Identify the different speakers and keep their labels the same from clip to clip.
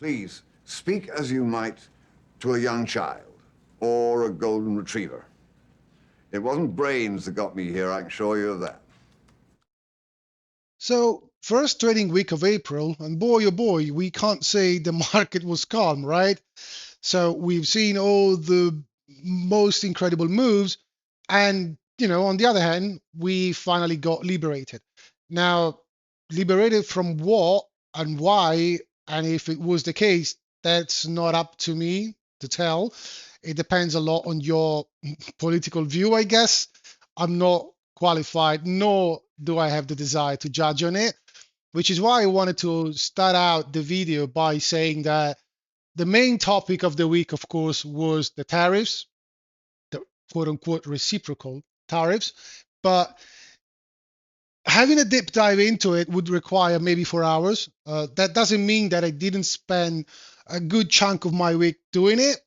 Speaker 1: Please, speak as you might to a young child or a golden retriever. It wasn't brains that got me here, I can assure you of that.
Speaker 2: So, first trading week of April, and boy, oh boy, we can't say the market was calm, right? So, we've seen all the most incredible moves, and on the other hand, we finally got liberated. Now, liberated from what and why, and if it was the case, that's not up to me to tell. It depends a lot on your political view, I guess. I'm not qualified, nor do I have the desire to judge on it, which is why I wanted to start out the video by saying that the main topic of the week, of course, was the tariffs, the quote unquote reciprocal tariffs. But having a deep dive into it would require maybe 4 hours. That doesn't mean that I didn't spend a good chunk of my week doing it.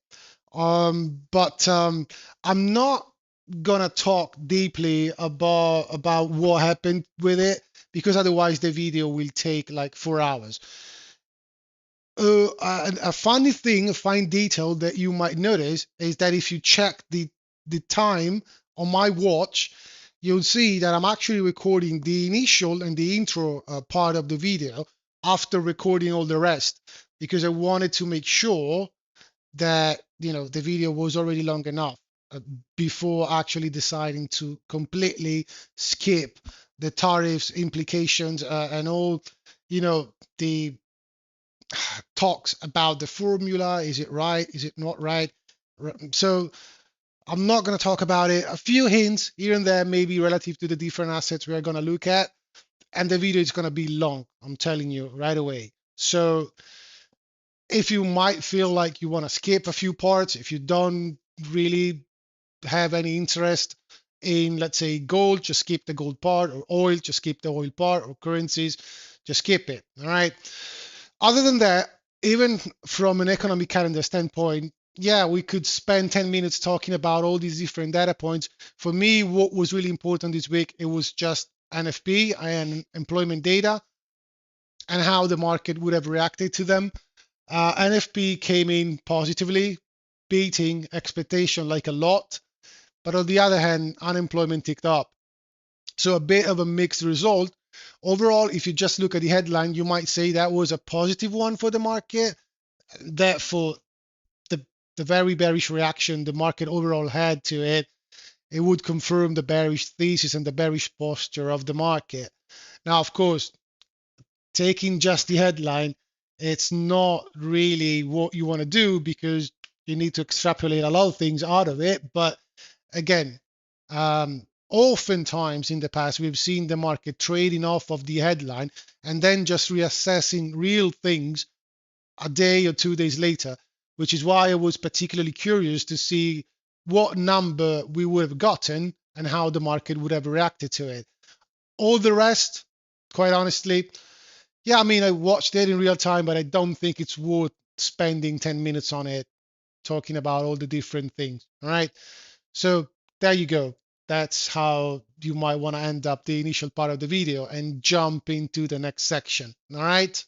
Speaker 2: But I'm not gonna talk deeply about what happened with it because otherwise the video will take like 4 hours. A funny thing, a fine detail that you might notice is that if you check the time on my watch, you'll see that I'm actually recording the initial and the intro part of the video after recording all the rest because I wanted to make sure that the video was already long enough before actually deciding to completely skip the tariffs implications and all the talks about the formula. Is it right? Is it not right? So I'm not going to talk about it. A few hints here and there, maybe relative to the different assets we are going to look at. And the video is going to be long, I'm telling you right away. So if you might feel like you want to skip a few parts, if you don't really have any interest in, let's say, gold, just skip the gold part, or oil, just skip the oil part, or currencies, just skip it. All right. Other than that, even from an economic calendar standpoint, yeah, we could spend 10 minutes talking about all these different data points. For me, what was really important this week, it was just NFP and employment data and how the market would have reacted to them. NFP came in positively, beating expectation like a lot. But on the other hand, unemployment ticked up. So a bit of a mixed result. Overall, if you just look at the headline, you might say that was a positive one for the market. Therefore, the, the very bearish reaction the market overall had to it, it would confirm the bearish thesis and the bearish posture of the market. Now, of course, taking just the headline, it's not really what you want to do because you need to extrapolate a lot of things out of it. But again, oftentimes in the past, we've seen the market trading off of the headline and then just reassessing real things a day or 2 days later, which is why I was particularly curious to see what number we would have gotten and how the market would have reacted to it. All the rest, quite honestly, yeah, I mean, I watched it in real time, but I don't think it's worth spending 10 minutes on it talking about all the different things. All right. So there you go. That's how you might want to end up the initial part of the video and jump into the next section. All right.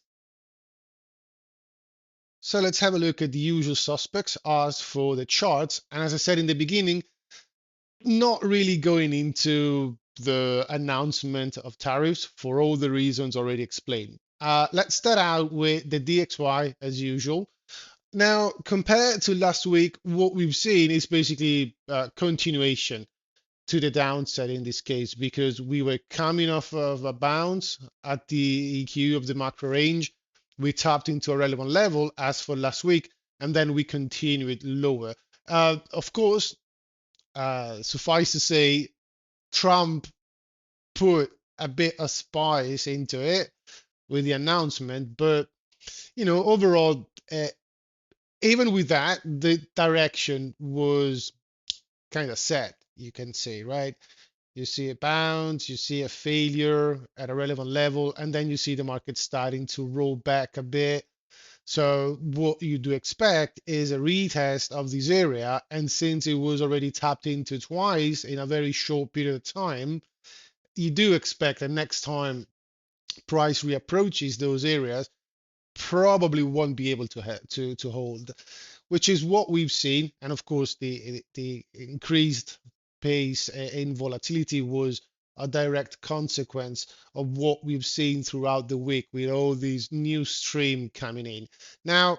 Speaker 2: So let's have a look at the usual suspects as for the charts. And as I said in the beginning, not really going into the announcement of tariffs for all the reasons already explained. Let's start out with the DXY as usual. Now, compared to last week, what we've seen is basically a continuation to the downside in this case, because we were coming off of a bounce at the EQ of the macro range. We tapped into a relevant level as for last week, and then we continued lower. Of course, suffice to say, Trump put a bit of spice into it with the announcement, but overall, even with that, the direction was kind of set, you can say, right? You see a bounce, you see a failure at a relevant level, and then you see the market starting to roll back a bit. So what you do expect is a retest of this area, and since it was already tapped into twice in a very short period of time, you do expect that next time price reapproaches those areas, probably won't be able to hold, which is what we've seen. And of course, the increased pace in volatility was a direct consequence of what we've seen throughout the week with all these new stream coming in. Now,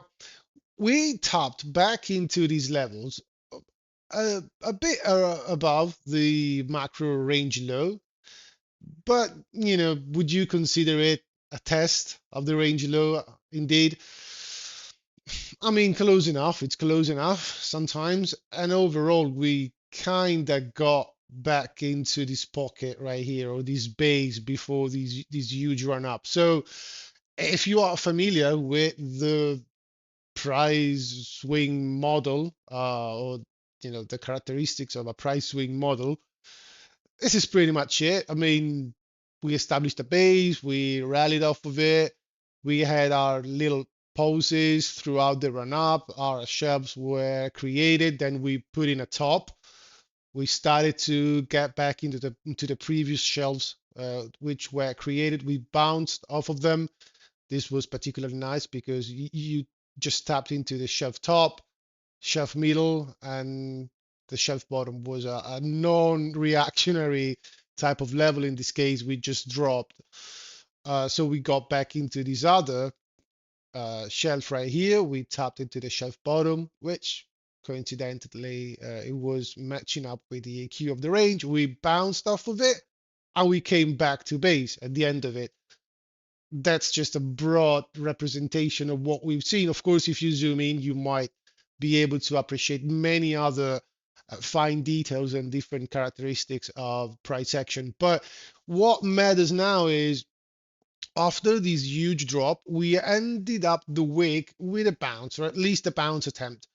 Speaker 2: we tapped back into these levels a bit above the macro range low, but would you consider it a test of the range low? Indeed. I mean, close enough. It's close enough sometimes. And overall, we kind of got back into this pocket right here, or this base before these huge run up. So if you are familiar with the price swing model, or the characteristics of a price swing model, this is pretty much it. I mean, we established a base, we rallied off of it, we had our little poses throughout the run up, our shelves were created, then we put in a top. We started to get back into the previous shelves, which were created. We bounced off of them. This was particularly nice because you just tapped into the shelf top, shelf middle, and the shelf bottom was a non-reactionary type of level. In this case, we just dropped. So we got back into this other shelf right here. We tapped into the shelf bottom, which coincidentally it was matching up with the EQ of the range. We bounced off of it and we came back to base at the end of it. That's just a broad representation of what we've seen. Of course, if you zoom in, you might be able to appreciate many other fine details and different characteristics of price action. But what matters now is after this huge drop, we ended up the week with a bounce, or at least a bounce attempt.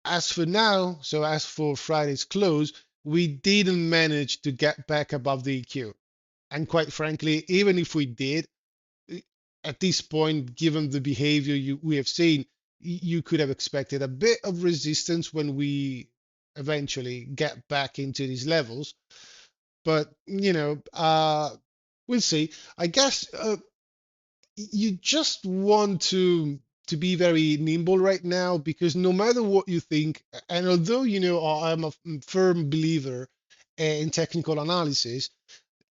Speaker 2: As for now, so as for Friday's close, we didn't manage to get back above the EQ. And quite frankly, even if we did, at this point, given the behavior we have seen, you could have expected a bit of resistance when we eventually get back into these levels. But, we'll see. I guess you just want to be very nimble right now because no matter what you think, and although I'm a firm believer in technical analysis,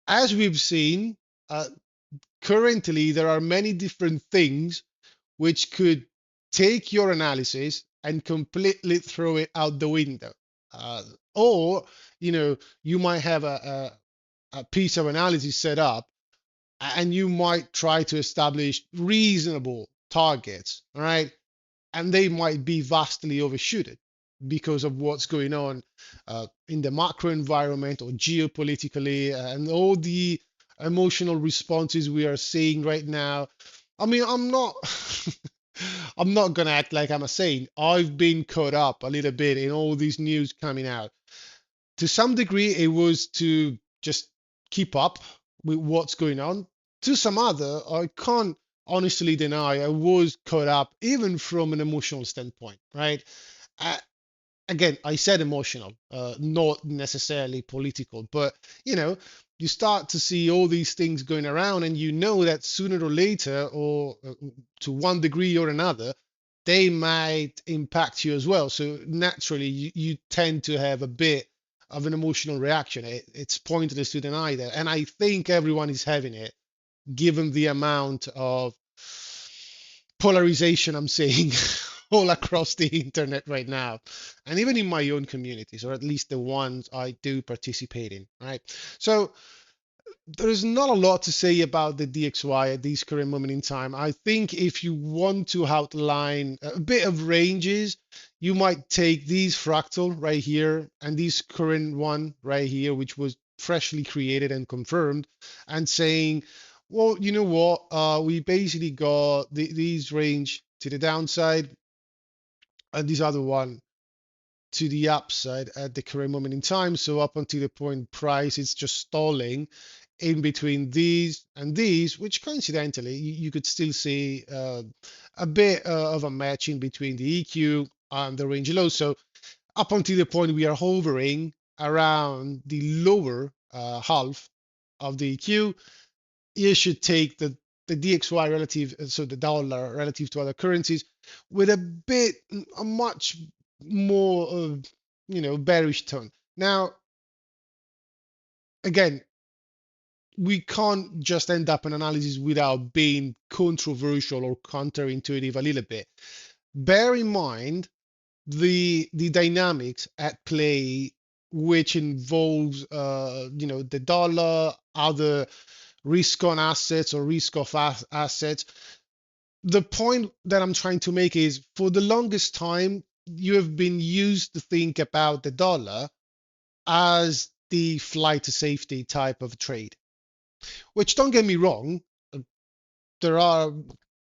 Speaker 2: as we've seen, uh, currently there are many different things which could take your analysis and completely throw it out the window. Uh, or, you might have a piece of analysis set up and you might try to establish reasonable targets, all right? And they might be vastly overshooted because of what's going on in the macro environment or geopolitically and all the emotional responses we are seeing right now. I mean, I'm not I'm not gonna act like I'm a saint. I've been caught up a little bit in all these news coming out. To some degree, it was to just keep up with what's going on. To some other, I can't honestly deny I was caught up even from an emotional standpoint, right? Uh, Again, I said emotional, not necessarily political, but you know, you start to see all these things going around, and you know that sooner or later, or to one degree or another, they might impact you as well. So naturally, you tend to have a bit of an emotional reaction. It's pointless to deny that, and I think everyone is having it, given the amount of polarization I'm seeing all across the internet right now, and even in my own communities, or at least the ones I do participate in, right? So there is not a lot to say about the DXY at this current moment in time. I think if you want to outline a bit of ranges, you might take these fractal right here and this current one right here, which was freshly created and confirmed, and saying, well, you know what? We basically got these range to the downside and this other one to the upside at the current moment in time. So up until the point price is just stalling in between these and these, which coincidentally you could still see a bit of a matching between the EQ and the range low. So up until the point we are hovering around the lower half of the EQ, you should take the DXY relative, so the dollar relative to other currencies, with a much more, bearish tone. Now, again, we can't just end up an analysis without being controversial or counterintuitive a little bit. Bear in mind the dynamics at play, which involves the dollar, other risk on assets or risk of assets. The point that I'm trying to make is, for the longest time you have been used to think about the dollar as the flight to safety type of trade, which, don't get me wrong, there are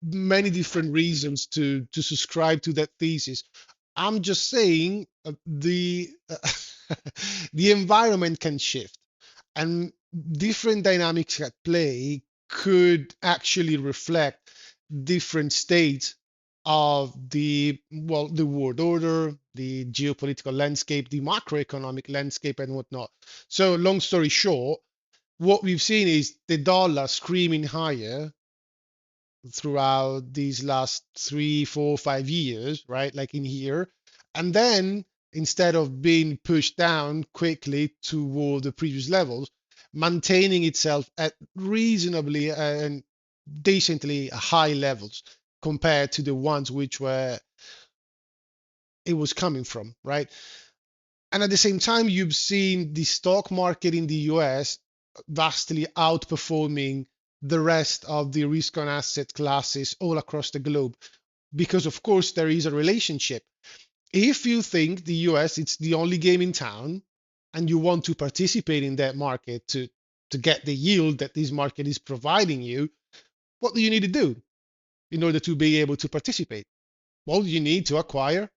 Speaker 2: many different reasons to subscribe to that thesis. I'm just saying, the environment can shift, and different dynamics at play could actually reflect different states of the world order, the geopolitical landscape, the macroeconomic landscape, and whatnot. So, long story short, what we've seen is the dollar screaming higher throughout these last 3, 4, 5 years, right? Like in here. And then, instead of being pushed down quickly toward the previous levels, maintaining itself at reasonably and decently high levels compared to the ones which were it was coming from, right? And at the same time, you've seen the stock market in the US vastly outperforming the rest of the risk on asset classes all across the globe. Because, of course, there is a relationship. If you think the US it's the only game in town and you want to participate in that market to get the yield that this market is providing you, what do you need to do in order to be able to participate? Well, you need to acquire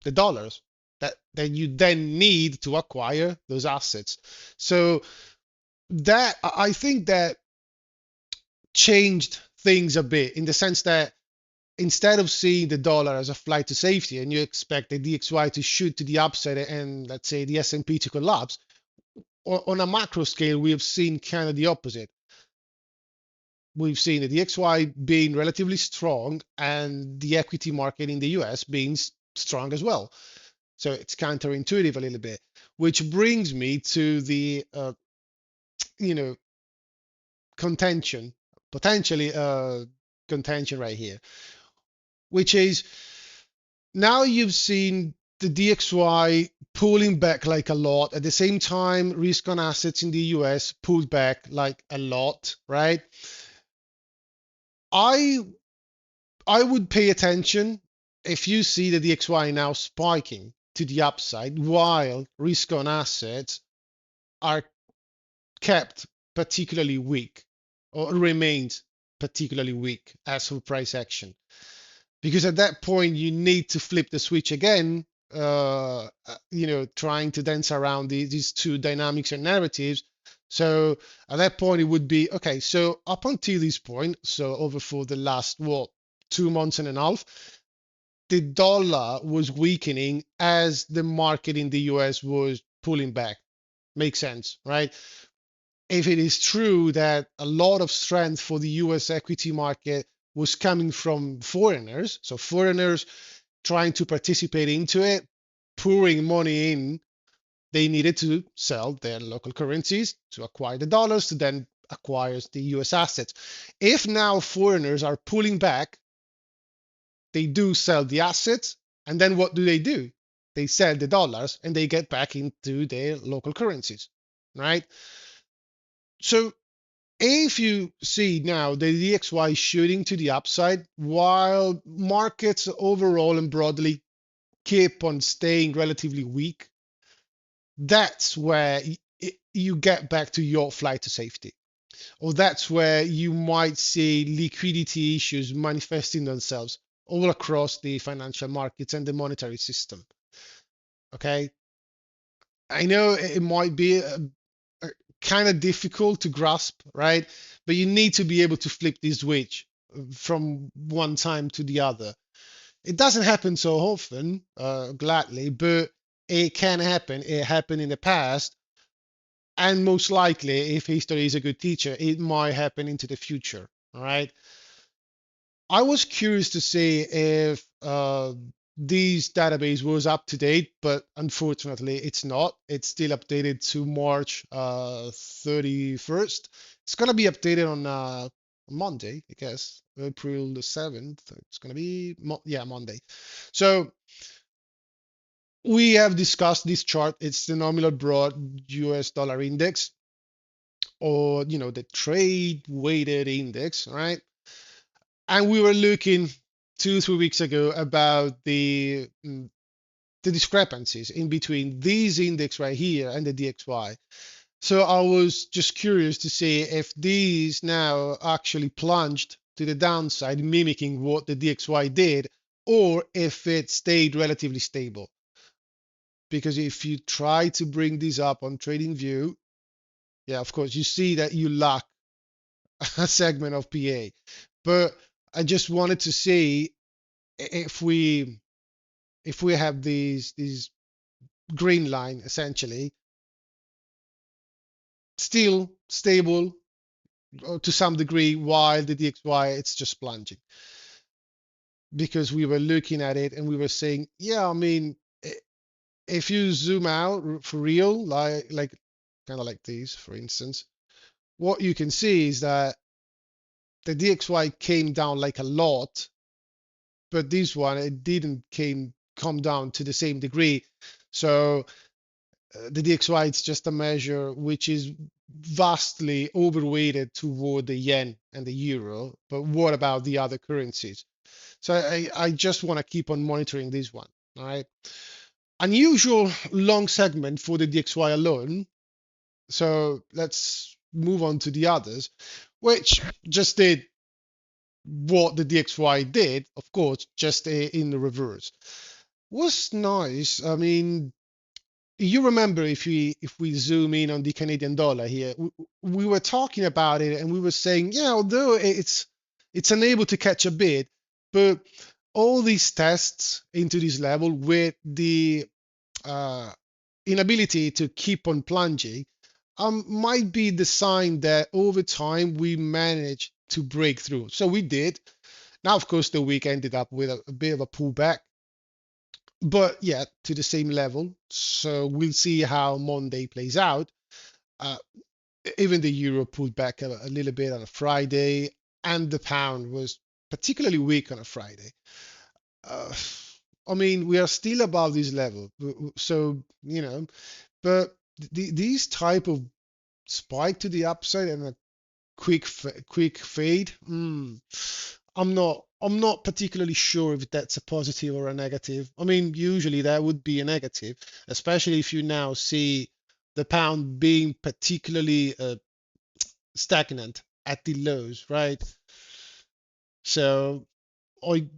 Speaker 2: the dollars that you then need to acquire those assets. So that, I think, that changed things a bit, in the sense that instead of seeing the dollar as a flight to safety and you expect the DXY to shoot to the upside and, let's say, the S&P to collapse, on a macro scale, we have seen kind of the opposite. We've seen the DXY being relatively strong and the equity market in the US being strong as well. So it's counterintuitive a little bit, which brings me to the you know contention, potentially contention right here, which is, now you've seen the DXY pulling back like a lot. At the same time, risk on assets in the US pulled back like a lot, right? I I would pay attention if you see the DXY now spiking to the upside while risk on assets are kept particularly weak, or remained particularly weak as for price action. Because at that point, you need to flip the switch again, trying to dance around these two dynamics and narratives. So at that point, it would be okay. So up until this point, so over for the last, 2 months and a half, the dollar was weakening as the market in the US was pulling back. Makes sense, right? If it is true that a lot of strength for the US equity market was coming from foreigners, so foreigners trying to participate into it, pouring money in, they needed to sell their local currencies to acquire the dollars to then acquire the US assets. If now foreigners are pulling back, they do sell the assets, and then what do? They sell the dollars and they get back into their local currencies, right? So if you see now the DXY shooting to the upside while markets overall and broadly keep on staying relatively weak, that's where you get back to your flight to safety. Or that's where you might see liquidity issues manifesting themselves all across the financial markets and the monetary system. Okay. I know it might be kind of difficult to grasp, right? But you need to be able to flip this switch from one time to the other. It doesn't happen so often, gladly, but it can happen. It happened in the past, and most likely, if history is a good teacher, it might happen into the future. All right. I was curious to see if this database was up to date, but unfortunately it's not. It's still updated to March 31st. It's going to be updated on Monday, I guess, April the 7th. It's going to be, yeah, Monday. So we have discussed this chart. It's the nominal broad US dollar index, or, the trade weighted index, right? And we were looking 2, 3 weeks ago about the discrepancies in between these index right here and the DXY. So I was just curious to see if these now actually plunged to the downside, mimicking what the DXY did, or if it stayed relatively stable. Because if you try to bring this up on TradingView, yeah, of course, you see that you lack a segment of PA. But I just wanted to see if we have these green line essentially still stable to some degree, while the DXY it's just plunging, because we were looking at it and we were saying, yeah, I mean, if you zoom out for real, like kind of like these, for instance, what you can see is that the DXY came down like a lot, but this one it didn't came come down to the same degree. So the DXY is just a measure which is vastly overweighted toward the yen and the euro. But what about the other currencies? So I just want to keep on monitoring this one. All right. Unusual long segment for the DXY alone. So let's move on to the others, which just did what the DXY did, of course, just in the reverse. Was nice. I mean, you remember, if we zoom in on the Canadian dollar here, we were talking about it and we were saying, yeah, although it's unable to catch a bid, but all these tests into this level with the uh, inability to keep on plunging might be the sign that over time we managed to break through. So we did. Now, of course, the week ended up with a bit of a pullback, but yeah, to the same level. So we'll see how Monday plays out. Uh, Even the euro pulled back a little bit on a Friday, and the pound was particularly weak on a Friday. Uh, I mean, we are still above this level, so but these type of spike to the upside and a quick fade. I'm not particularly sure if that's a positive or a negative. I mean, usually that would be a negative, especially if you now see the pound being particularly stagnant at the lows, right? So I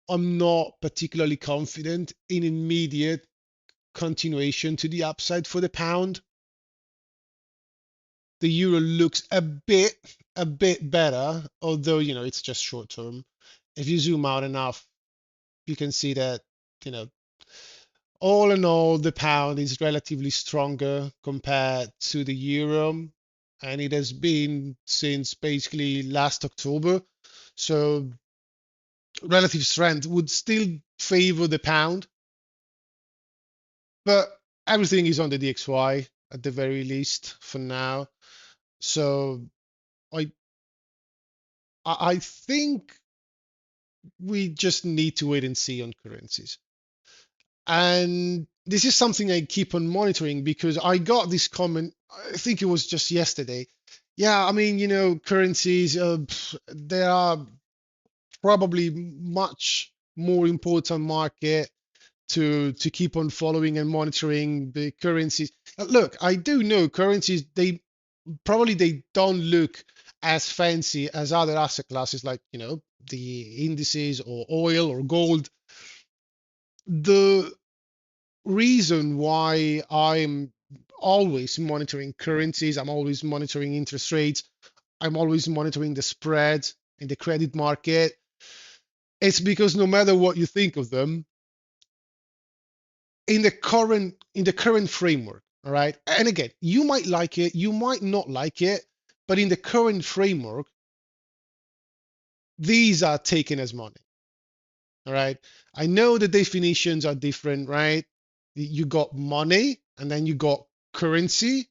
Speaker 2: I'm not particularly confident in immediate continuation to the upside for the pound. The euro looks a bit better, although it's just short term. If you zoom out enough, you can see that you know all in all the pound is relatively stronger compared to the euro, and it has been since basically last October. So relative strength would still favor the pound, but everything is on the DXY at the very least for now. So I I think we just need to wait and see on currencies. And this is something I keep on monitoring, because I got this comment, I think it was just yesterday. Yeah, I mean, currencies, they are probably much more important market to keep on following and monitoring the currencies. Look, I do know currencies, they don't look as fancy as other asset classes, like, the indices or oil or gold. The reason why I'm always monitoring currencies, I'm always monitoring interest rates, I'm always monitoring the spreads in the credit market, it's because no matter what you think of them, in the current framework, all right? And again, you might like it, you might not like it, but in the current framework, these are taken as money. All right. I know the definitions are different, right? You got money and then you got currency.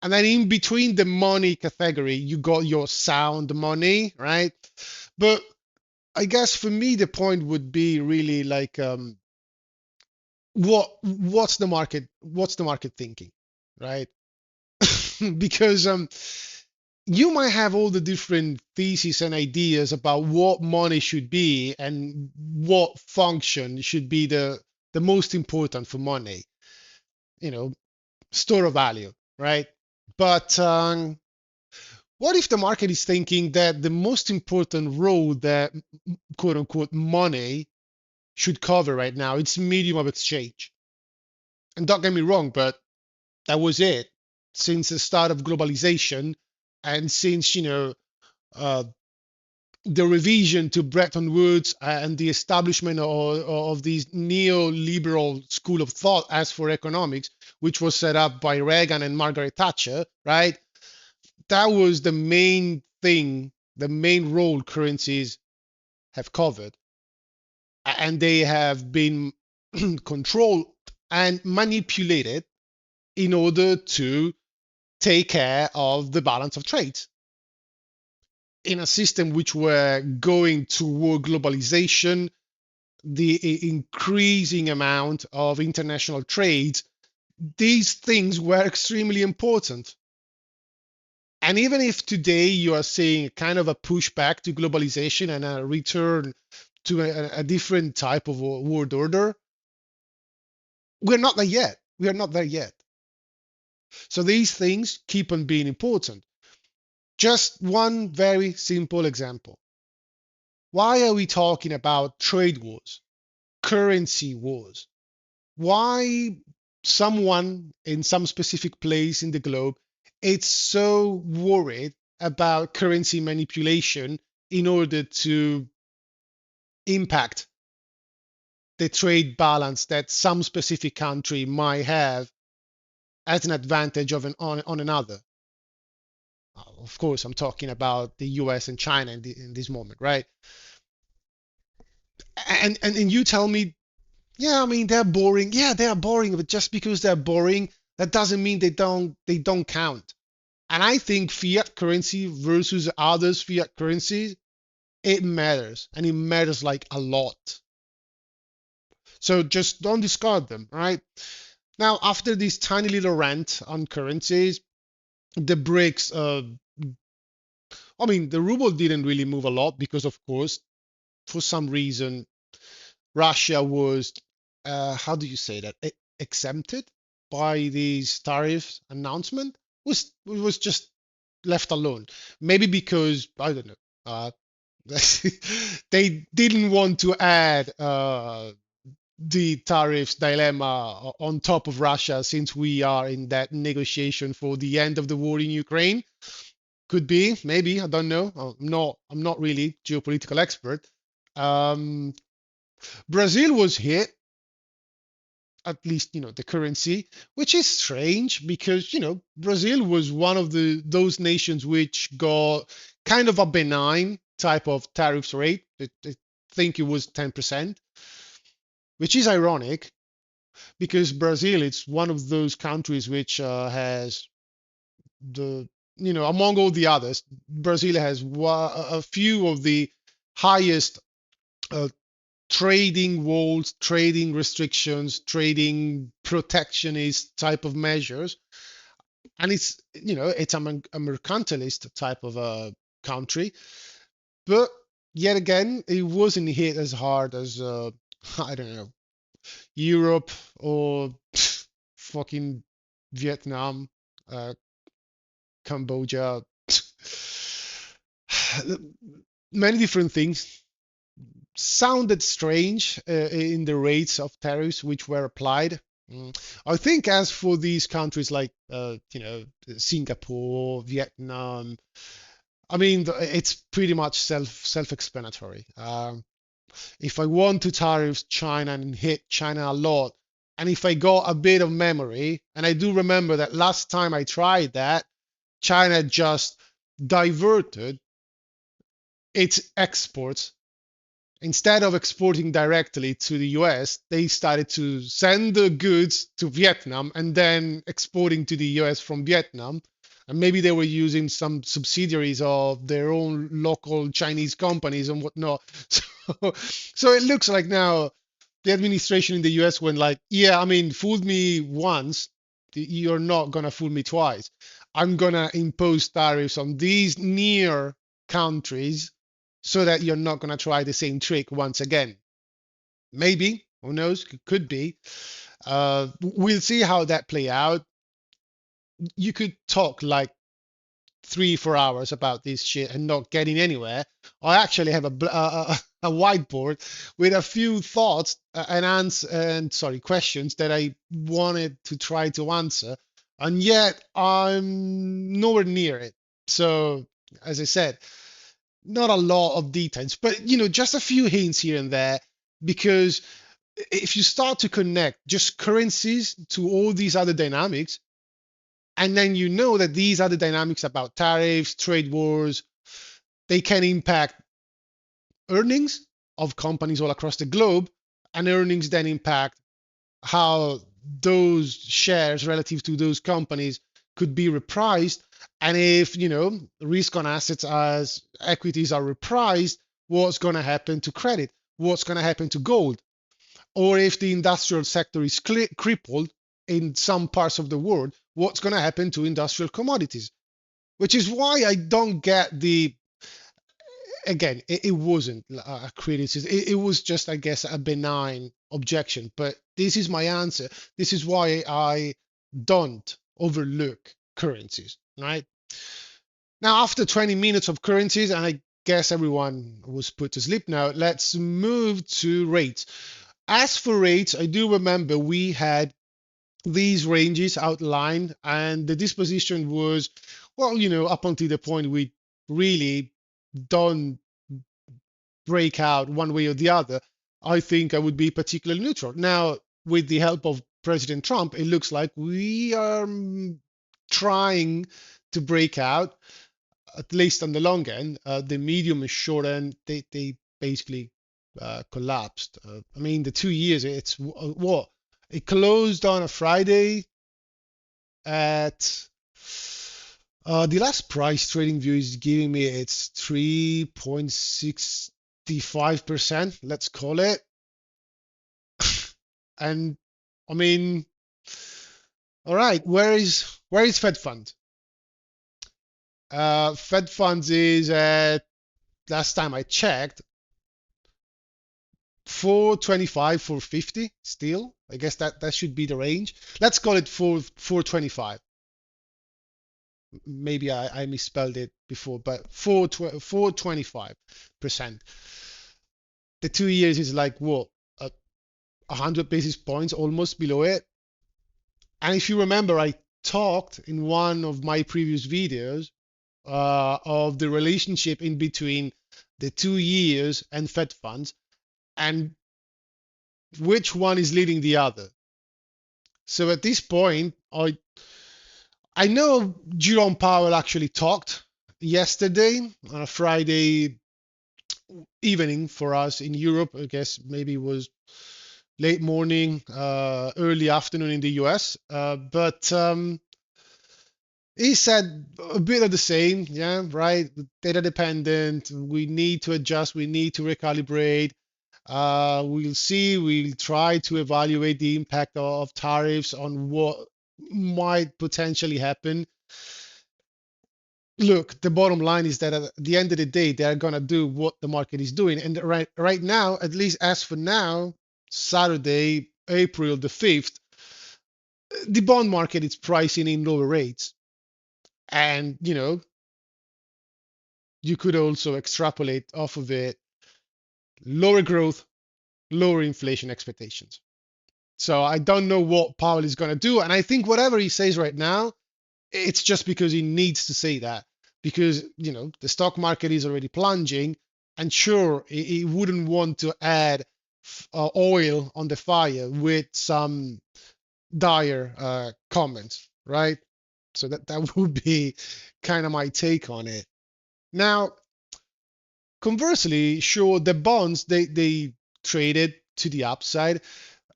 Speaker 2: And then in between the money category, you got your sound money, right? But I guess for me, the point would be really like what's the market thinking, right? Because you might have all the different theses and ideas about what money should be and what function should be the most important for money, you know, store of value, right? But what if the market is thinking that the most important role that quote unquote money should cover right now, it's medium of exchange? And don't get me wrong, but that was it since the start of globalization and since, uh, the revision to Bretton Woods and the establishment of this neoliberal school of thought as for economics, which was set up by Reagan and Margaret Thatcher, right? That was the main thing, the main role currencies have covered. And they have been controlled and manipulated in order to take care of the balance of trade in a system which were going toward globalization, the increasing amount of international trade. These things were extremely important. And even if today you are seeing kind of a pushback to globalization and a return to a different type of world order, we're not there yet. We are not there yet. So these things keep on being important. Just one very simple example. Why are we talking about trade wars, currency wars? Why someone in some specific place in the globe is so worried about currency manipulation in order to impact the trade balance that some specific country might have as an advantage on another? Of course, I'm talking about the US and China in this moment, right? And you tell me, yeah, I mean they're boring. Yeah, they are boring, but just because they're boring, that doesn't mean they don't count. And I think fiat currency versus others fiat currencies, it matters, and it matters like a lot. So just don't discard them, right? Now, after this tiny little rant on currencies, the BRICS, I mean, the ruble didn't really move a lot because, of course, for some reason, Russia was, how do you say that, exempted by these tariff announcement. Was just left alone. Maybe because I don't know. They didn't want to add the tariffs dilemma on top of Russia since we are in that negotiation for the end of the war in Ukraine. Could be, maybe, I don't know. I'm not really geopolitical expert. Um, Brazil was hit, at least the currency, which is strange because Brazil was one of those nations which got kind of a benign type of tariffs rate. I think it was 10%, which is ironic because Brazil it's one of those countries which has the among all the others, Brazil has a few of the highest uh, trading walls, trading restrictions, trading protectionist type of measures, and it's a mercantilist type of a country. But yet again, it wasn't hit as hard as I don't know, Europe or fucking Vietnam, uh, Cambodia, many different things sounded strange in the rates of tariffs which were applied. I think as for these countries like Singapore, Vietnam, I mean it's pretty much self-explanatory. If I want to tariff China and hit China a lot, and if I got a bit of memory, and I do remember that last time I tried that, China just diverted its exports. Instead of exporting directly to the US, they started to send the goods to Vietnam and then exporting to the US from Vietnam. And maybe they were using some subsidiaries of their own local Chinese companies and whatnot. So, so it looks like now the administration in the US went like, yeah, I mean, fooled me once, you're not gonna fool me twice. I'm gonna impose tariffs on these near countries so that you're not gonna try the same trick once again. Maybe, who knows? Could be. We'll see how that play out. You could talk like 3 4 hours about this shit and not getting anywhere. I actually have a whiteboard with a few thoughts and answer and sorry questions that I wanted to try to answer, and yet I'm nowhere near it. So as I said, not a lot of details, but just a few hints here and there, because if you start to connect just currencies to all these other dynamics, and then you know that these are the dynamics about tariffs, trade wars, they can impact earnings of companies all across the globe, and earnings then impact how those shares relative to those companies could be repriced. And if, risk on assets as equities are repriced, what's going to happen to credit? What's going to happen to gold? Or if the industrial sector is crippled in some parts of the world, what's going to happen to industrial commodities? Which is why I don't get the, again, it wasn't a criticism. It was just, I guess, a benign objection. But this is my answer. This is why I don't overlook currencies, right? Now, after 20 minutes of currencies, and I guess everyone was put to sleep now, let's move to rates. As for rates, I do remember we had these ranges outlined, and the disposition was, well, up until the point we really don't break out one way or the other, I think I would be particularly neutral. Now, with the help of President Trump, it looks like we are trying to break out, at least on the long end. The medium and short end, they basically collapsed. I mean, the 2 years, it's what? It closed on a Friday at the last price trading view is giving me it's 3.65%, let's call it. And I mean, all right, where is Fed Fund? Fed Funds is at, last time I checked, 425, 450 still. I guess that should be the range. Let's call it 425. Maybe I misspelled it before, but 425%. The 2 years is like what, 100 basis points almost below it. And if you remember, I talked in one of my previous videos of the relationship in between the 2 years and Fed funds, and which one is leading the other. So at this point, I know Jerome Powell actually talked yesterday on a Friday evening for us in Europe. I guess maybe it was late morning, early afternoon in the US. But he said a bit of the same, yeah, right? Data dependent. We need to adjust. We need to recalibrate. We'll see. We'll try to evaluate the impact of tariffs on what might potentially happen. Look, the bottom line is that at the end of the day, they're gonna do what the market is doing. And right now, at least as for now, Saturday, April the 5th, the bond market is pricing in lower rates. And you could also extrapolate off of it lower growth, lower inflation expectations. So I don't know what Powell is going to do. And I think whatever he says right now, it's just because he needs to say that, because, the stock market is already plunging. And sure, he wouldn't want to add oil on the fire with some dire comments, right? So that would be kind of my take on it. Now, conversely, sure, the bonds they traded to the upside,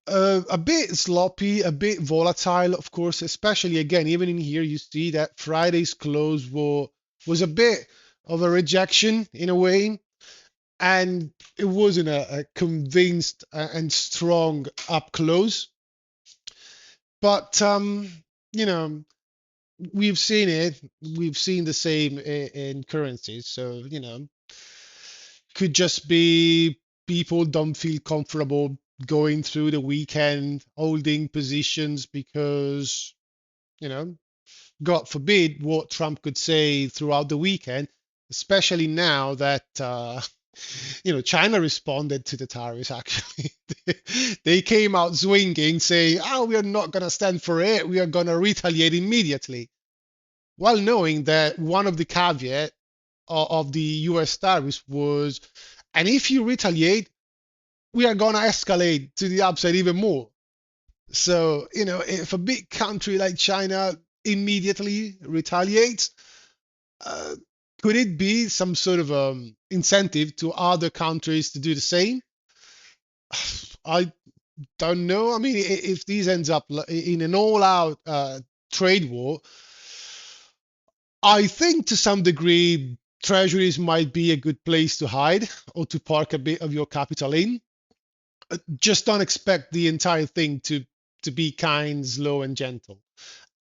Speaker 2: a bit sloppy, a bit volatile, of course, especially again, even in here, you see that Friday's close was a bit of a rejection in a way, and it wasn't a convinced and strong up close. But you know, we've seen it. We've seen the same in currencies. So could just be people don't feel comfortable going through the weekend holding positions because you know, God forbid what Trump could say throughout the weekend, especially now that China responded to the tariffs. Actually, they came out swinging, saying, "Oh, we are not going to stand for it. We are going to retaliate immediately," while knowing that one of the caveat of the U.S. tariffs was, "And if you retaliate, we are going to escalate to the upside even more." So, if a big country like China immediately retaliates, uh, could it be some sort of incentive to other countries to do the same? I don't know. I mean, if this ends up in an all-out trade war, I think to some degree treasuries might be a good place to hide or to park a bit of your capital in. Just don't expect the entire thing to be kind, slow, and gentle.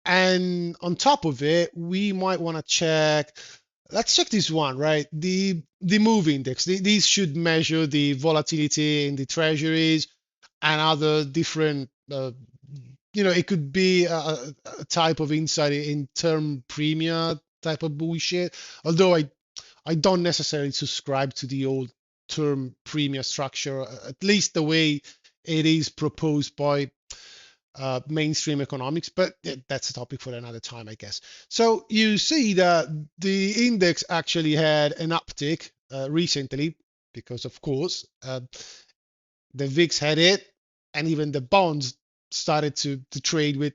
Speaker 2: And on top of it, we might want to check. Let's check this one, right? The move index. These should measure the volatility in the treasuries and other different. It could be a type of insight in term premia type of bullshit. Although I don't necessarily subscribe to the old term premia structure, at least the way it is proposed by mainstream economics, but that's a topic for another time, I guess. So you see that the index actually had an uptick recently because, of course, the VIX had it, and even the bonds started to trade with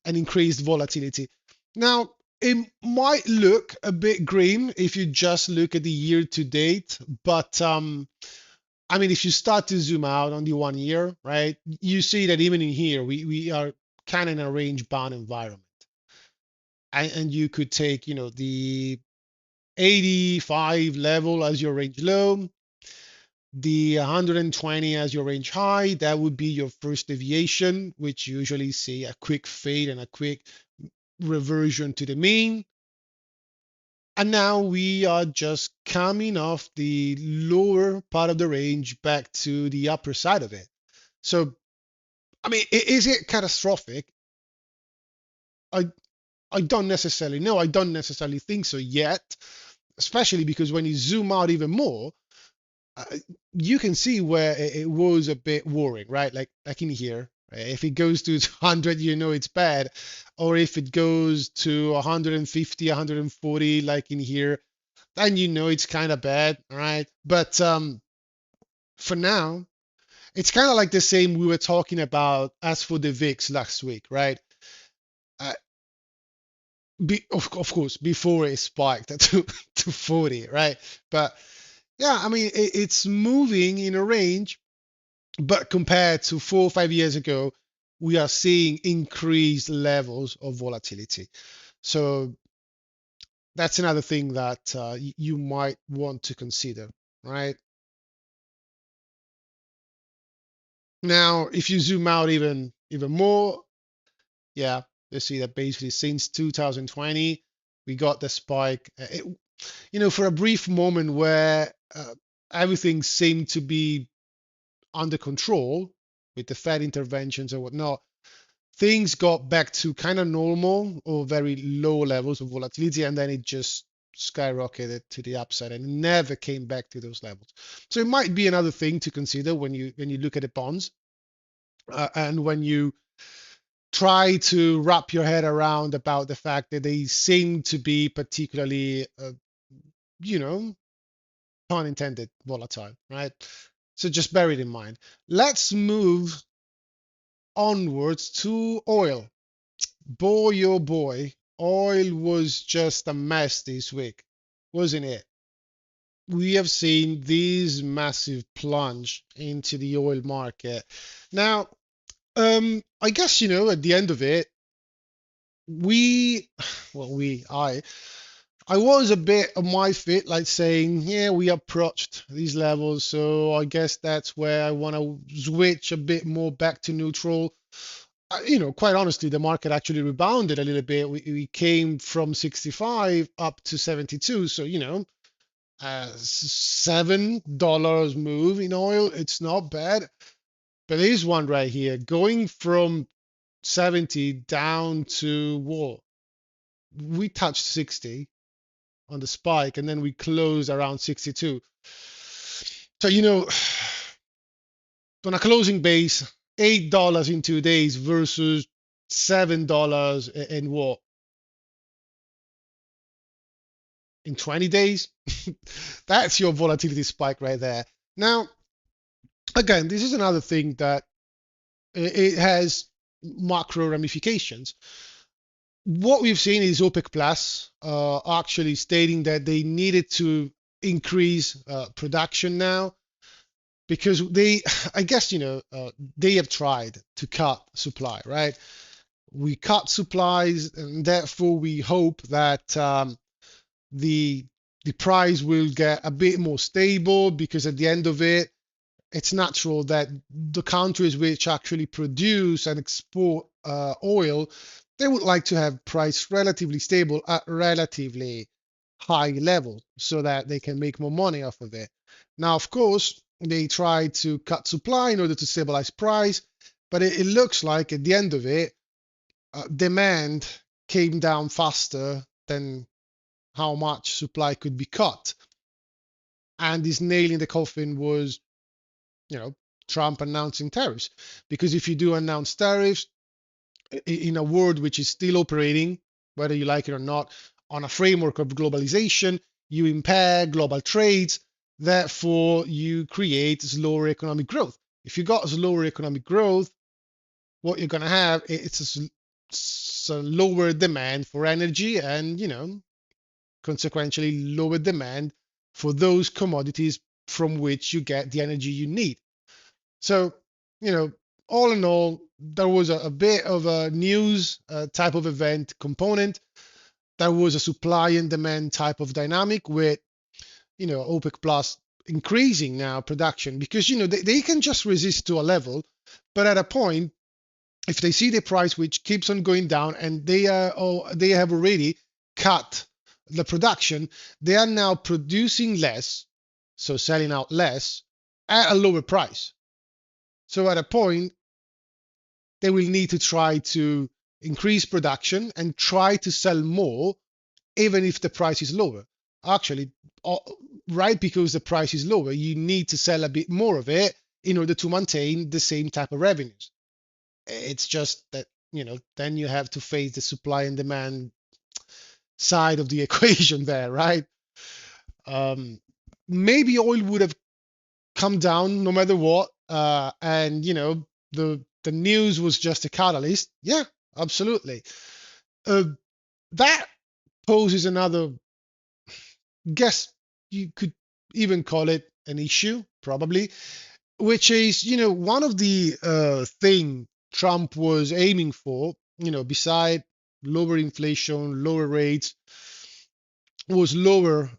Speaker 2: an increased volatility. Now, it might look a bit grim if you just look at the year to date, but I mean, if you start to zoom out on the 1 year, right, you see that even in here, we are kind of in a range bound environment. And you could take, the 85 level as your range low, the 120 as your range high. That would be your first deviation, which usually see a quick fade and a quick reversion to the mean. And now we are just coming off the lower part of the range back to the upper side of it. So I mean, is it catastrophic? I I don't necessarily know. I don't necessarily think so yet, especially because when you zoom out even more, uh, you can see where it was a bit worrying, right? Like in here, if it goes to 100, it's bad, or if it goes to 150, 140, like in here, then it's kind of bad, right? But for now, it's kind of like the same we were talking about as for the VIX last week, right? Uh, of course before it spiked to 40, right? But yeah, I mean it's moving in a range, but compared to 4 or 5 years ago, we are seeing increased levels of volatility. So that's another thing that you might want to consider, right? Now if you zoom out even more, yeah, you see that basically since 2020 we got the spike. For a brief moment where everything seemed to be under control with the Fed interventions and whatnot, things got back to kind of normal or very low levels of volatility, and then it just skyrocketed to the upside and never came back to those levels. So it might be another thing to consider when you look at the bonds, and when you try to wrap your head around about the fact that they seem to be particularly you know pun intended, volatile, right? So just bear it in mind. Let's move onwards to oil. Boy, oh boy, oil was just a mess this week, wasn't it? we have seen this massive plunge into the oil market. Now, I guess, at the end of it, we, well, I was a bit on my feet, like saying, yeah, we approached these levels, so I guess that's where I want to switch a bit more back to neutral. Quite honestly, the market actually rebounded a little bit. We came from 65 up to 72, so $7 move in oil. It's not bad, but there's one right here going from 70 down to what? We touched 60 on the spike, and then we closed around 62. So, on a closing base, $8 in 2 days versus $7 in what? In 20 days? That's your volatility spike right there. Now, again, this is another thing that it has macro ramifications. What we've seen is OPEC Plus actually stating that they needed to increase production now because I guess, they have tried to cut supply, right? We cut supplies, and therefore we hope that the the price will get a bit more stable because at the end of it, it's natural that the countries which actually produce and export oil, they would like to have price relatively stable at relatively high level so that they can make more money off of it. Now, of course, they try to cut supply in order to stabilize price, but it looks like at the end of it, demand came down faster than how much supply could be cut. And this nail in the coffin was, you know, Trump announcing tariffs. Because if you do announce tariffs in a world which is still operating, whether you like it or not, on a framework of globalization, you impair global trades. Therefore, you create slower economic growth. If you got slower economic growth, what you're going to have it's a lower demand for energy and, consequentially lower demand for those commodities from which you get the energy you need. So, you know, all in all, there was a bit of a news type of event component. There was a supply and demand type of dynamic with, OPEC Plus increasing now production because, they can just resist to a level, but at a point, if they see the price which keeps on going down and they have already cut the production, they are now producing less, so selling out less at a lower price. So at a point, they will need to try to increase production and try to sell more, even if the price is lower. Actually, right because the price is lower, you need to sell a bit more of it in order to maintain the same type of revenues. It's just that, then you have to face the supply and demand side of the equation there, right? Um, Maybe oil would have come down no matter what, and the news was just a catalyst. Yeah, absolutely. Uh, that poses another, guess you could even call it an issue, probably, which is, one of the thing Trump was aiming for, beside lower inflation, lower rates, was lower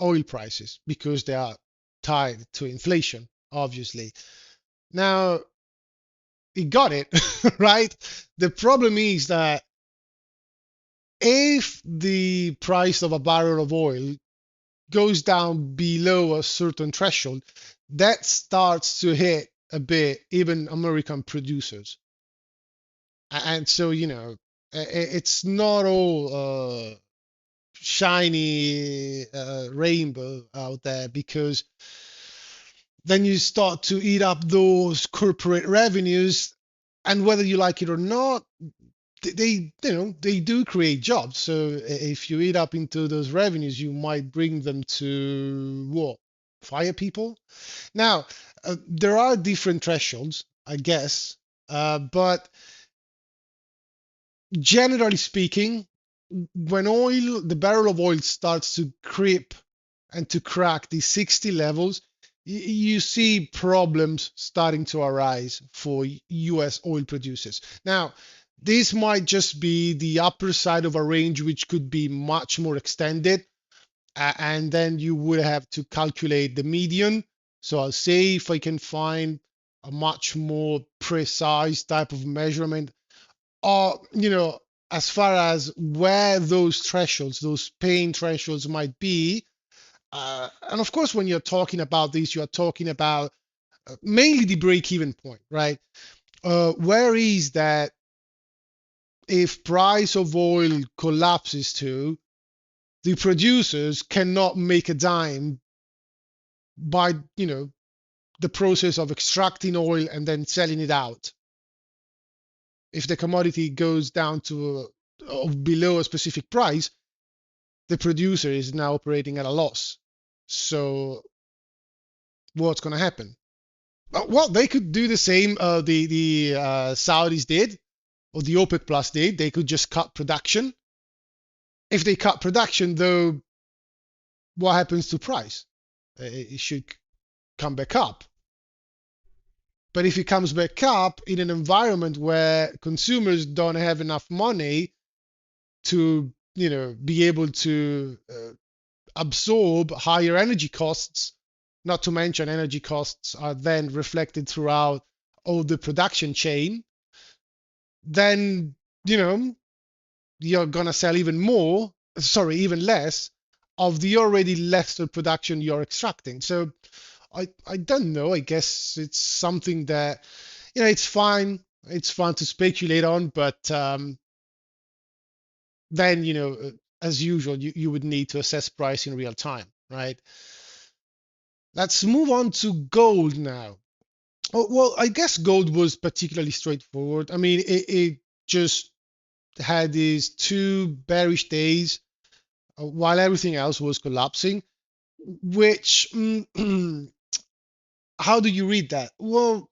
Speaker 2: oil prices because they are tied to inflation, obviously. Now, he got it, right? The problem is that if the price of a barrel of oil goes down below a certain threshold, that starts to hit a bit even American producers. And so, it's not all shiny rainbow out there because then you start to eat up those corporate revenues, and whether you like it or not, they do create jobs. So if you eat up into those revenues, you might bring them to what? Fire people. Now, there are different thresholds, I guess, but generally speaking, when the barrel of oil starts to creep and to crack the 60 levels, you see problems starting to arise for US oil producers. Now, this might just be the upper side of a range which could be much more extended, and then you would have to calculate the median. So I'll say if I can find a much more precise type of measurement, or as far as where those thresholds, those pain thresholds might be. And of course, when you're talking about this, you're talking about mainly the break-even point, right? Where is that if price of oil collapses to, the producers cannot make a dime by, the process of extracting oil and then selling it out. If the commodity goes down to below a specific price, the producer is now operating at a loss. So what's going to happen? Well, they could do the same the Saudis did, or the OPEC Plus did. They could just cut production. If they cut production, though, what happens to price? It should come back up. But if it comes back up in an environment where consumers don't have enough money to, be able to absorb higher energy costs, not to mention energy costs are then reflected throughout all the production chain, then, you're going to sell even less of the already lesser production you're extracting. So I don't know. I guess it's something that, it's fine. It's fun to speculate on, but then, as usual, you would need to assess price in real time, right? Let's move on to gold now. Oh, well, I guess gold was particularly straightforward. I mean, it just had these two bearish days while everything else was collapsing, which, how do you read that? Well,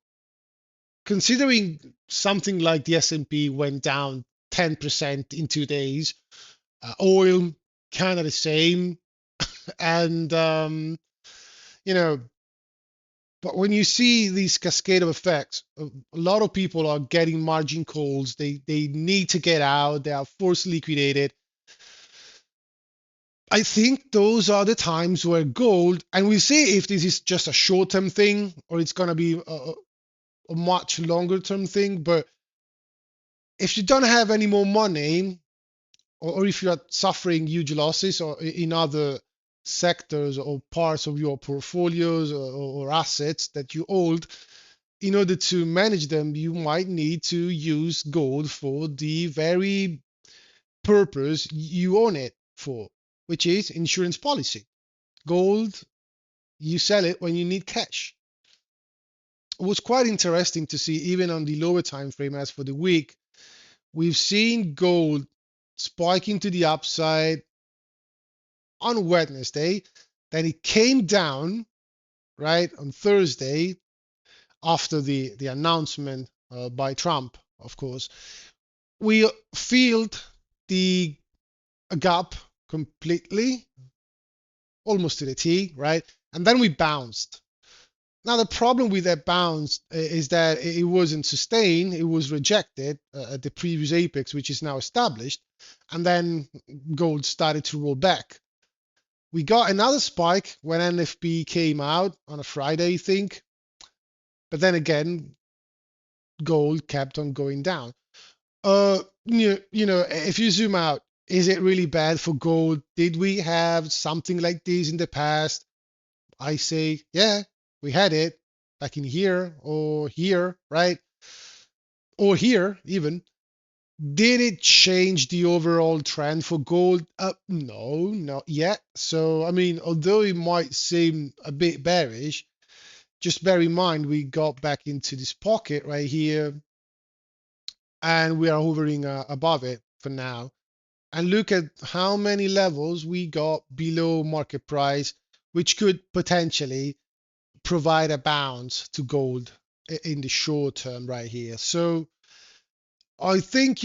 Speaker 2: considering something like the S&P went down 10% in 2 days, oil kind of the same, and you know, but when you see these cascade of effects, a lot of people are getting margin calls. They need to get out. They are forced liquidated. I think those are the times where gold, and we'll see if this is just a short-term thing or it's going to be a much longer-term thing. But if you don't have any more money, or if you are suffering huge losses or in other sectors or parts of your portfolios or assets that you hold, in order to manage them, you might need to use gold for the very purpose you own it for, which is insurance policy. Gold, you sell it when you need cash. It was quite interesting to see, even on the lower time frame as for the week, we've seen gold spiking to the upside on Wednesday. Then it came down, right, on Thursday after the announcement by Trump, of course. We filled the gap completely, almost to the T, right? And then we bounced. Now, the problem with that bounce is that it wasn't sustained, it was rejected at the previous apex, which is now established, and then gold started to roll back. We got another spike when NFP came out on a Friday, I think, but then again, gold kept on going down. If you zoom out, is it really bad for gold? Did we have something like this in the past? I say, yeah, we had it back in here, right? Or here even. Did it change the overall trend for gold? No, not yet. So, I mean, although it might seem a bit bearish, just bear in mind we got back into this pocket right here and we are hovering above it for now. And look at how many levels we got below market price, which could potentially provide a bounce to gold in the short term right here. So I think,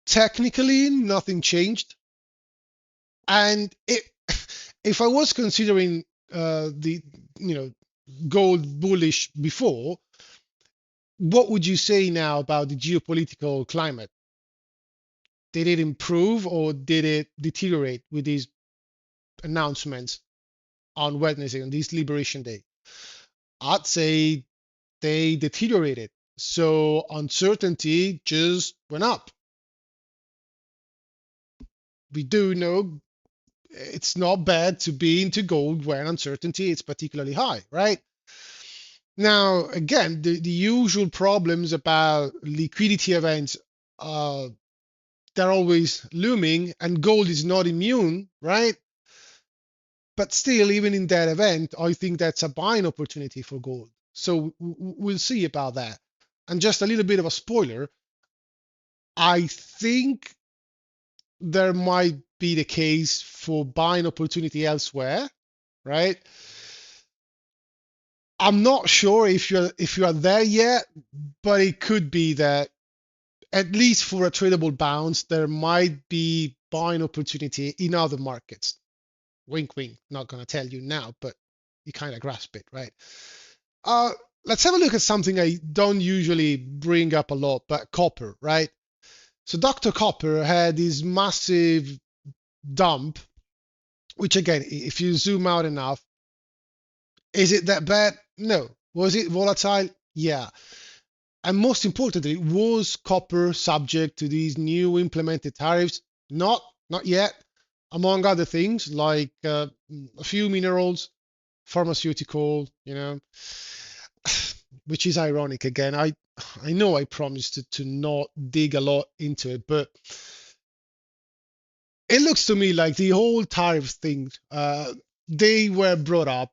Speaker 2: technically nothing changed. And if I was considering the you know gold bullish before, what would you say now about the geopolitical climate? Did it improve or did it deteriorate with these announcements on Wednesday, on this Liberation Day? I'd say they deteriorated. So uncertainty just went up. We do know it's not bad to be into gold when uncertainty is particularly high, right? Now, again, the usual problems about liquidity events, uh, they're always looming, and gold is not immune, right? But still, even in that event, I think that's a buying opportunity for gold. So we'll see about that. And just a little bit of a spoiler, I think there might be the case for buying opportunity elsewhere, right? I'm not sure if you are there yet, but it could be that at least for a tradable bounce, there might be buying opportunity in other markets. Wink, wink. Not gonna tell you now, but you kind of grasp it, right? Uh, let's have a look at something I don't usually bring up a lot, but copper, right? So Dr. Copper had this massive dump, which again, if you zoom out enough, is it that bad? No. Was it volatile? Yeah. And most importantly, was copper subject to these new implemented tariffs? Not, not yet. Among other things like a few minerals, pharmaceutical, which is ironic again. I know I promised to not dig a lot into it, but it looks to me like the whole tariff thing, they were brought up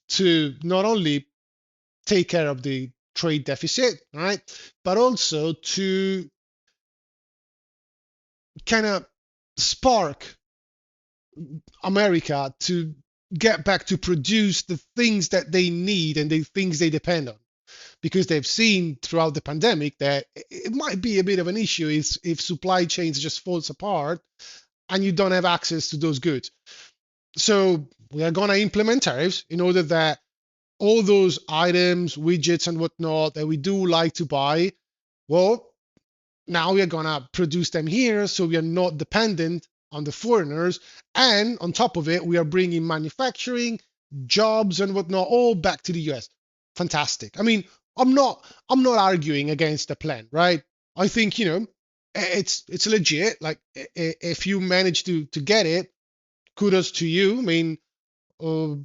Speaker 2: to not only take care of the trade deficit, right, but also to kind of spark America to get back to produce the things that they need and the things they depend on. Because they've seen throughout the pandemic that it might be a bit of an issue if supply chains just falls apart and you don't have access to those goods. So we are going to implement tariffs in order that all those items, widgets, and whatnot that we do like to buy, well, now we are going to produce them here so we are not dependent on the foreigners. And on top of it, we are bringing manufacturing, jobs, and whatnot all back to the US. Fantastic. I mean, I'm not arguing against the plan, right? I think it's legit. Like if you manage to get it, kudos to you. I mean, uh,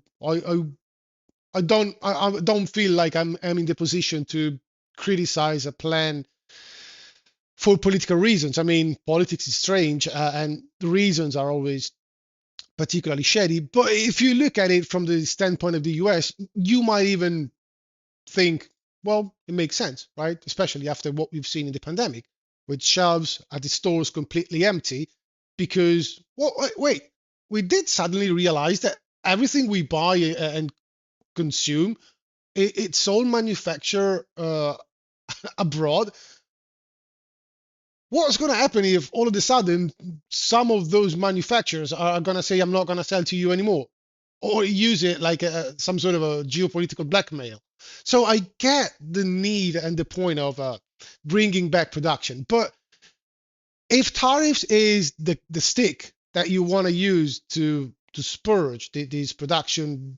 Speaker 2: I don't feel like I'm in the position to criticize a plan for political reasons. I mean, politics is strange, and the reasons are always particularly shady. But if you look at it from the standpoint of the US, you might even think, well, it makes sense, right? Especially after what we've seen in the pandemic, with shelves at the stores completely empty, because well, wait, we did suddenly realize that everything we buy and consume, it's all manufactured abroad. What's going to happen if all of a sudden some of those manufacturers are going to say, I'm not going to sell to you anymore, or use it like some sort of a geopolitical blackmail? So I get the need and the point of bringing back production. But if tariffs is the stick that you want to use to spurge these production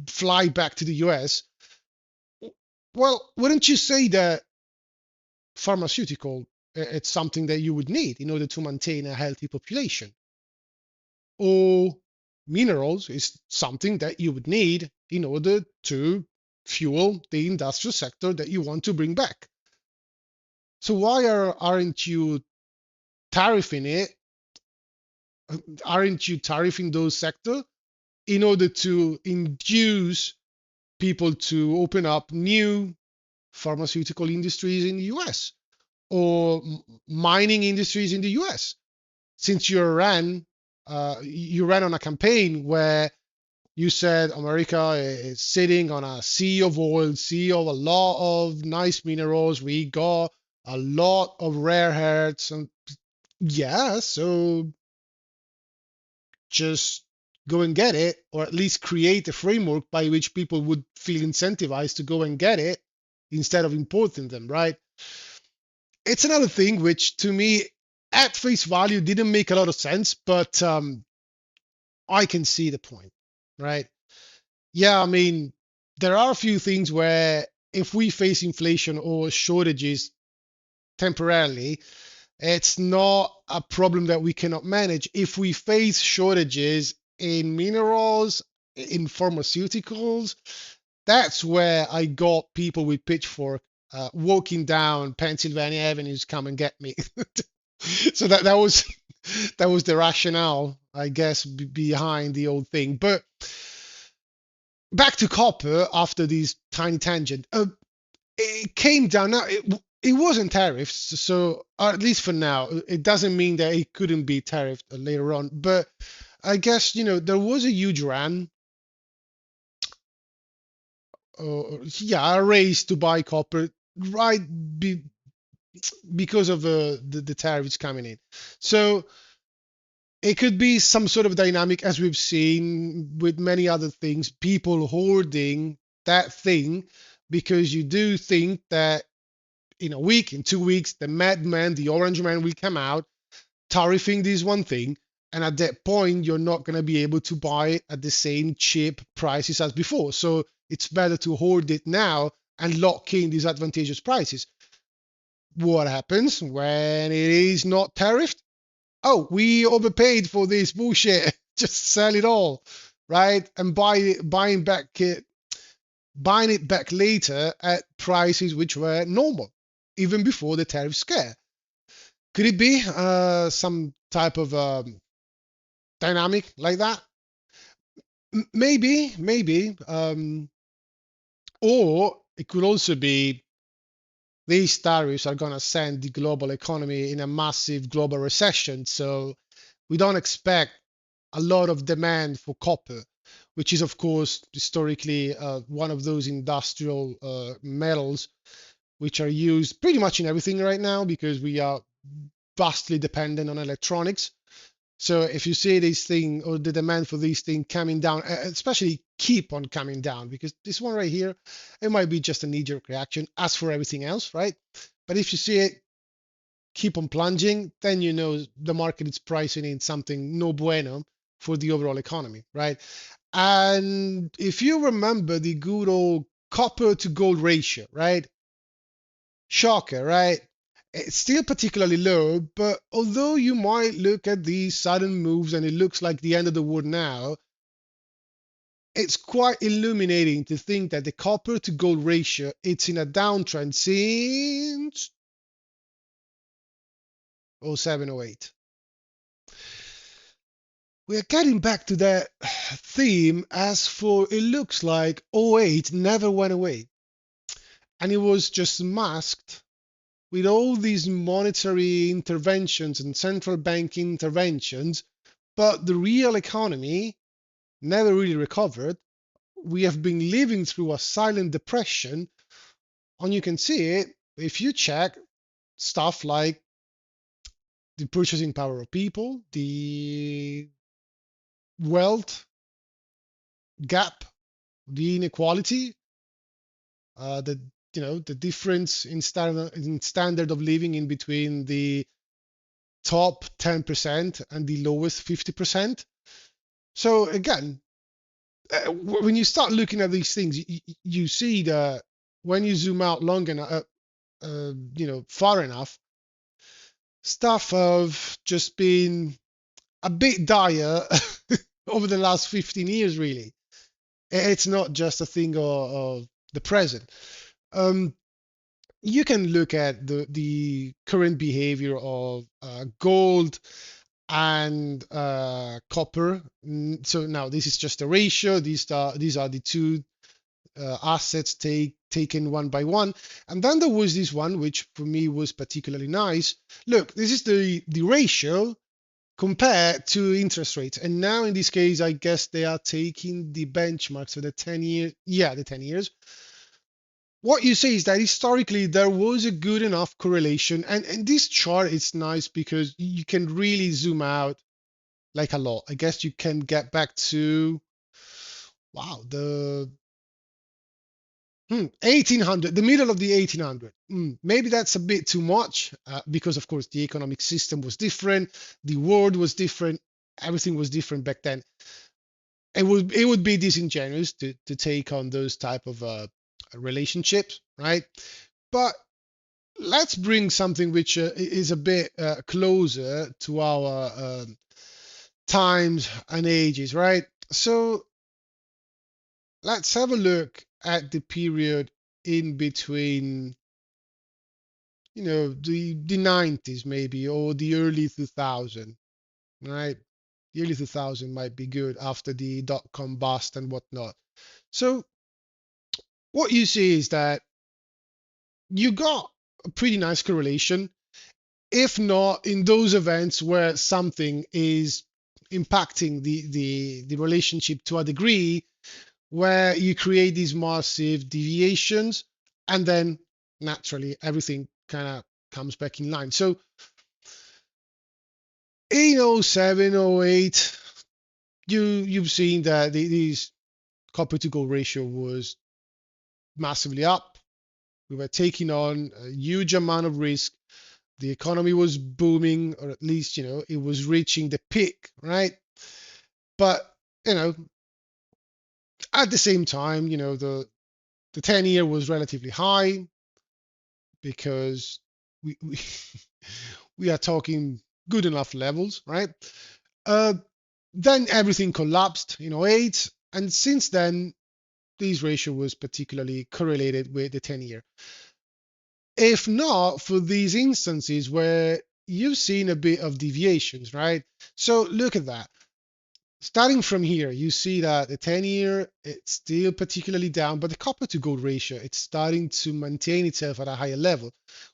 Speaker 2: fly back to the US, well, wouldn't you say that pharmaceutical it's something that you would need in order to maintain a healthy population, or minerals is something that you would need in order to fuel the industrial sector that you want to bring back? So why aren't you tariffing it? Aren't you tariffing those sectors in order to induce people to open up new pharmaceutical industries in the US, or mining industries in the US? Since you ran on a campaign where you said America is sitting on a sea of oil, sea of a lot of nice minerals. We got a lot of rare earths, and yeah, so just go and get it, or at least create a framework by which people would feel incentivized to go and get it instead of importing them, right? It's another thing which to me at face value didn't make a lot of sense, but I can see the point, right? Yeah, I mean, there are a few things where if we face inflation or shortages temporarily, it's not a problem that we cannot manage. If we face shortages in minerals, in pharmaceuticals, that's where I got people with pitchfork walking down Pennsylvania avenues, come and get me. So that was the rationale, I guess, behind the old thing. But back to copper after this tiny tangent. It came down. Now it wasn't tariffs, so at least for now, it doesn't mean that it couldn't be tariffed later on. But I guess there was a huge run, yeah, a race to buy copper right be, because of the tariffs coming in. So it could be some sort of dynamic, as we've seen with many other things, people hoarding that thing because you do think that in a week, in 2 weeks, the madman, the orange man will come out tariffing this one thing. And at that point, you're not going to be able to buy it at the same cheap prices as before. So it's better to hoard it now and lock in these advantageous prices. What happens when it is not tariffed? Oh, we overpaid for this bullshit. Just sell it all, right? And buying it back later at prices which were normal, even before the tariff scare. Could it be some type of dynamic like that? Maybe. Or it could also be these tariffs are going to send the global economy in a massive global recession. So we don't expect a lot of demand for copper, which is, of course, historically one of those industrial metals which are used pretty much in everything right now because we are vastly dependent on electronics. So if you see this thing or the demand for this thing coming down, especially keep on coming down, because this one right here, it might be just a knee-jerk reaction, as for everything else, right? But if you see it keep on plunging, then you know the market is pricing in something no bueno for the overall economy, right? And if you remember the good old copper to gold ratio, right? Shocker, right? It's still particularly low, but although you might look at these sudden moves and it looks like the end of the world now, it's quite illuminating to think that the copper to gold ratio it's in a downtrend since 0708. We are getting back to that theme as for it looks like '08 never went away and it was just masked with all these monetary interventions and central bank interventions, but the real economy never really recovered. We have been living through a silent depression, and you can see it if you check stuff like the purchasing power of people, the wealth gap, the inequality, the the difference in standard of living in between the top 10% and the lowest 50%. So again, when you start looking at these things, you see that when you zoom out long enough, far enough, stuff have just been a bit dire over the last 15 years, really. It's not just a thing of the present. Um, you can look at the current behavior of gold and copper. So now this is just a ratio. These are the two assets taken one by one. And then there was this one which for me was particularly nice. Look, this is the ratio compared to interest rates. And now in this case, I guess they are taking the benchmark, so the 10 year, yeah, the 10 years. What you say is that historically there was a good enough correlation. And this chart is nice because you can really zoom out like a lot. I guess you can get back to, wow, the 1800, the middle of the 1800. Maybe that's a bit too much because, of course, the economic system was different, the world was different, everything was different back then. It would be disingenuous to take on those type of relationships, right? But let's bring something which is a bit closer to our times and ages, right? So let's have a look at the period in between, the 90s maybe, or the early 2000, right? The early 2000 might be good after the dot-com bust and whatnot. So what you see is that you got a pretty nice correlation, if not in those events where something is impacting the relationship to a degree, where you create these massive deviations, and then naturally everything kind of comes back in line. So in 07, 08, you've seen that these copper to gold ratio was massively up. We were taking on a huge amount of risk. The economy was booming, or at least, it was reaching the peak, right? But, you know, at the same time, the 10-year was relatively high because we we are talking good enough levels, right? Uh, then everything collapsed in '08, and since then, this ratio was particularly correlated with the 10-year. If not for these instances where you've seen a bit of deviations, right? So look at that. Starting from here, you see that the 10-year, it's still particularly down, but the copper to gold ratio, it's starting to maintain itself at a higher level.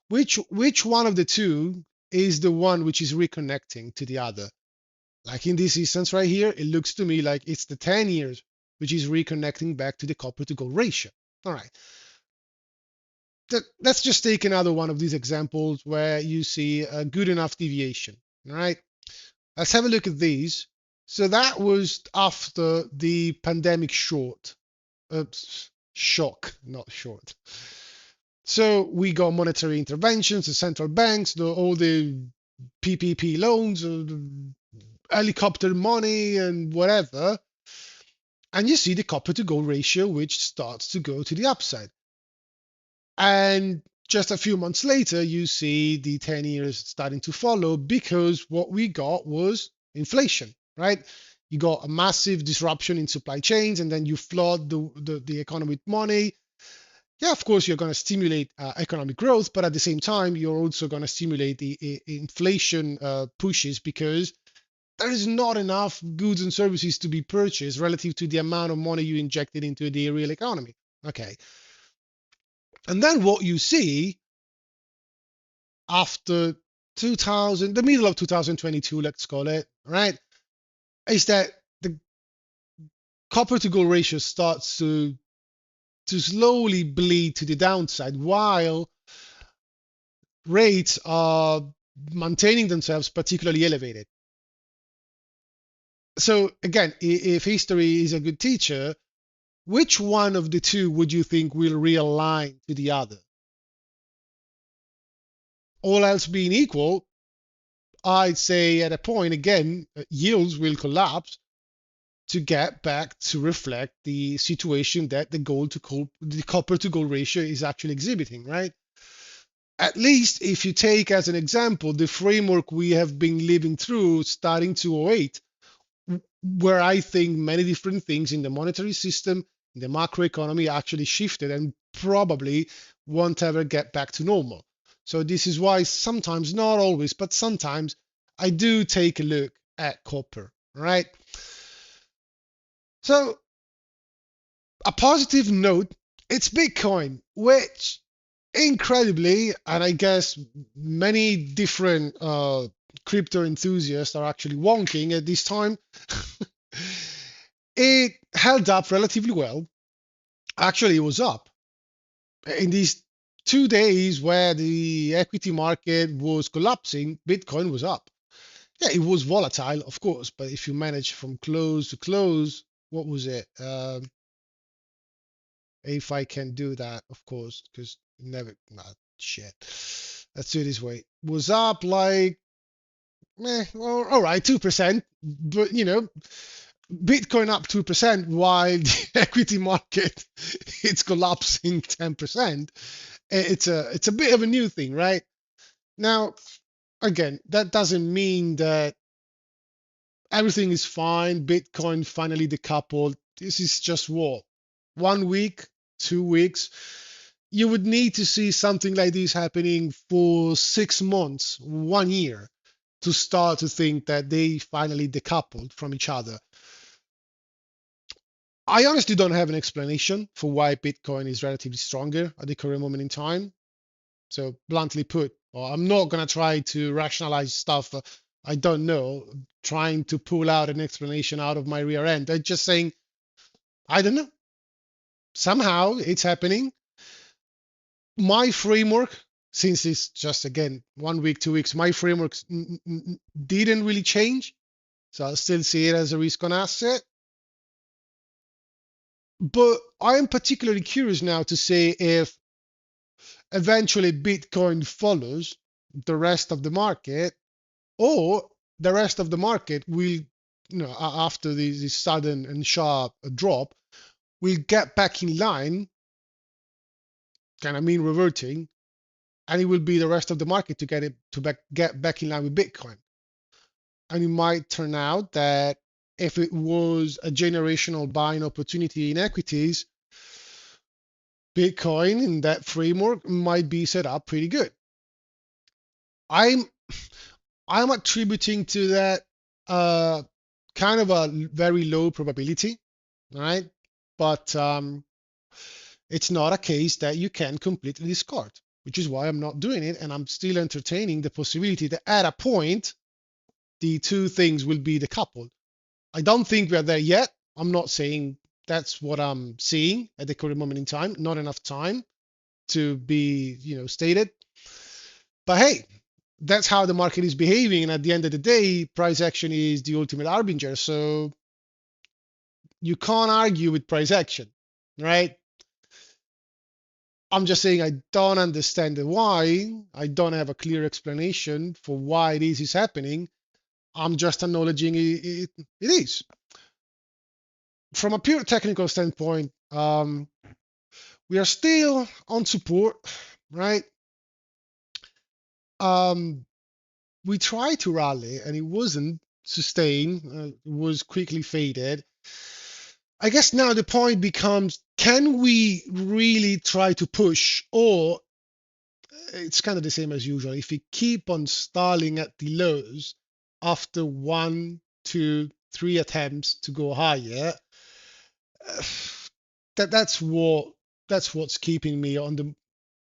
Speaker 2: Which one of the two is the one which is reconnecting to the other? Like in this instance right here, it looks to me like it's the 10 years which is reconnecting back to the copper to gold ratio. All right. Let's just take another one of these examples where you see a good enough deviation. All right. Let's have a look at these. So that was after the pandemic shock, not short. So we got monetary interventions, the central banks, all the PPP loans, helicopter money, and whatever. And you see the copper to gold ratio, which starts to go to the upside. And just a few months later, you see the 10 years starting to follow because what we got was inflation, right? You got a massive disruption in supply chains, and then you flood the economy with money. Yeah, of course, you're going to stimulate economic growth, but at the same time, you're also going to stimulate the inflation pushes because there is not enough goods and services to be purchased relative to the amount of money you injected into the real economy. Okay. And then what you see after 2000, the middle of 2022, let's call it, right, is that the copper to gold ratio starts to slowly bleed to the downside while rates are maintaining themselves particularly elevated. So again, if history is a good teacher, which one of the two would you think will realign to the other? All else being equal, I'd say at a point again, yields will collapse to get back to reflect the situation that the copper to gold ratio is actually exhibiting, right? At least if you take as an example the framework we have been living through starting 2008, where I think many different things in the monetary system, in the macroeconomy actually shifted and probably won't ever get back to normal. So this is why sometimes, not always, but sometimes I do take a look at copper, right? So a positive note, it's Bitcoin, which incredibly, and I guess many different crypto enthusiasts are actually wonking at this time, it held up relatively well. Actually, it was up in these 2 days where the equity market was collapsing. Bitcoin was up. Yeah, it was volatile, of course, but if you manage from close to close, what was it? If I can do that, of course, because never, nah, shit. Let's do it this way. Was up like, well, all right, 2%, but Bitcoin up 2% while the equity market it's collapsing 10%. It's a bit of a new thing, right? Now, again, that doesn't mean that everything is fine. Bitcoin finally decoupled. This is just what? 1 week, 2 weeks. You would need to see something like this happening for 6 months, 1 year, to start to think that they finally decoupled from each other. I honestly don't have an explanation for why Bitcoin is relatively stronger at the current moment in time. So, bluntly put, I'm not going to try to rationalize stuff I don't know, trying to pull out an explanation out of my rear end. I'm just saying, I don't know. Somehow it's happening. My framework, since it's just again 1 week, 2 weeks, my framework didn't really change. So I still see it as a risk on asset. But I am particularly curious now to say if eventually Bitcoin follows the rest of the market, or the rest of the market will, after this sudden and sharp drop, will get back in line, kind of mean reverting, and it will be the rest of the market to get back in line with Bitcoin. And it might turn out that if it was a generational buying opportunity in equities, Bitcoin in that framework might be set up pretty good. I'm I'm attributing to that kind of a very low probability, right? But it's not a case that you can completely discard, which is why I'm not doing it, and I'm still entertaining the possibility that at a point the two things will be decoupled. I don't think we're there yet. I'm not saying that's what I'm seeing at the current moment in time. Not enough time to be, stated. But hey, that's how the market is behaving. And at the end of the day, price action is the ultimate harbinger. So you can't argue with price action, right? I'm just saying I don't understand the why. I don't have a clear explanation for why this is happening. I'm just acknowledging it is. From a pure technical standpoint, we are still on support, right? Um, we tried to rally and it wasn't sustained, it was quickly faded. I guess now the point becomes, can we really try to push, or it's kind of the same as usual. If we keep on stalling at the lows after 1, 2, 3 attempts to go higher, that's what's keeping me on the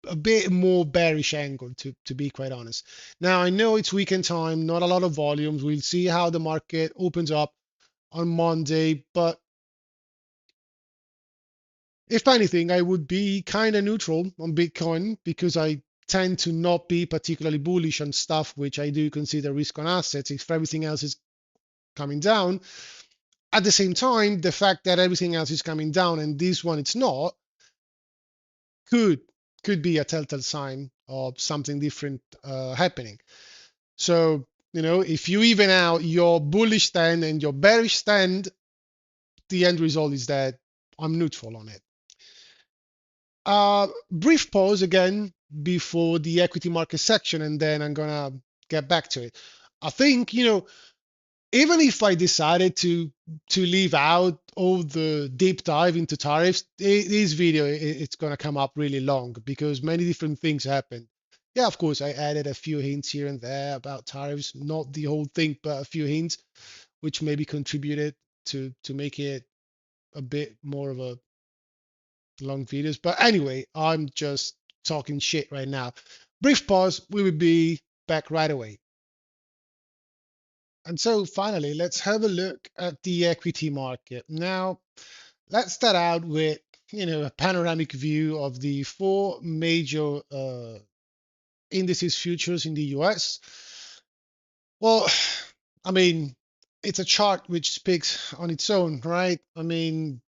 Speaker 2: a bit more bearish angle, to be quite honest. Now I know it's weekend time, not a lot of volumes. We'll see how the market opens up on Monday, but if anything, I would be kind of neutral on Bitcoin because I tend to not be particularly bullish on stuff which I do consider risk on assets if everything else is coming down. At the same time, the fact that everything else is coming down and this one it's not could could be a telltale sign of something different happening. So, if you even out your bullish stand and your bearish stand, the end result is that I'm neutral on it. Brief pause again before the equity market section, and then I'm gonna get back to it. I think, even if I decided to leave out all the deep dive into tariffs, this video it's gonna come up really long because many different things happen. Yeah, of course, I added a few hints here and there about tariffs, not the whole thing, but a few hints, which maybe contributed to make it a bit more of a long videos. But anyway, I'm just talking shit right now. Brief pause. We will be back right away. And so finally, let's have a look at the equity market. Now, let's start out with, a panoramic view of the four major indices futures in the US. Well, I mean, it's a chart which speaks on its own, right? I mean,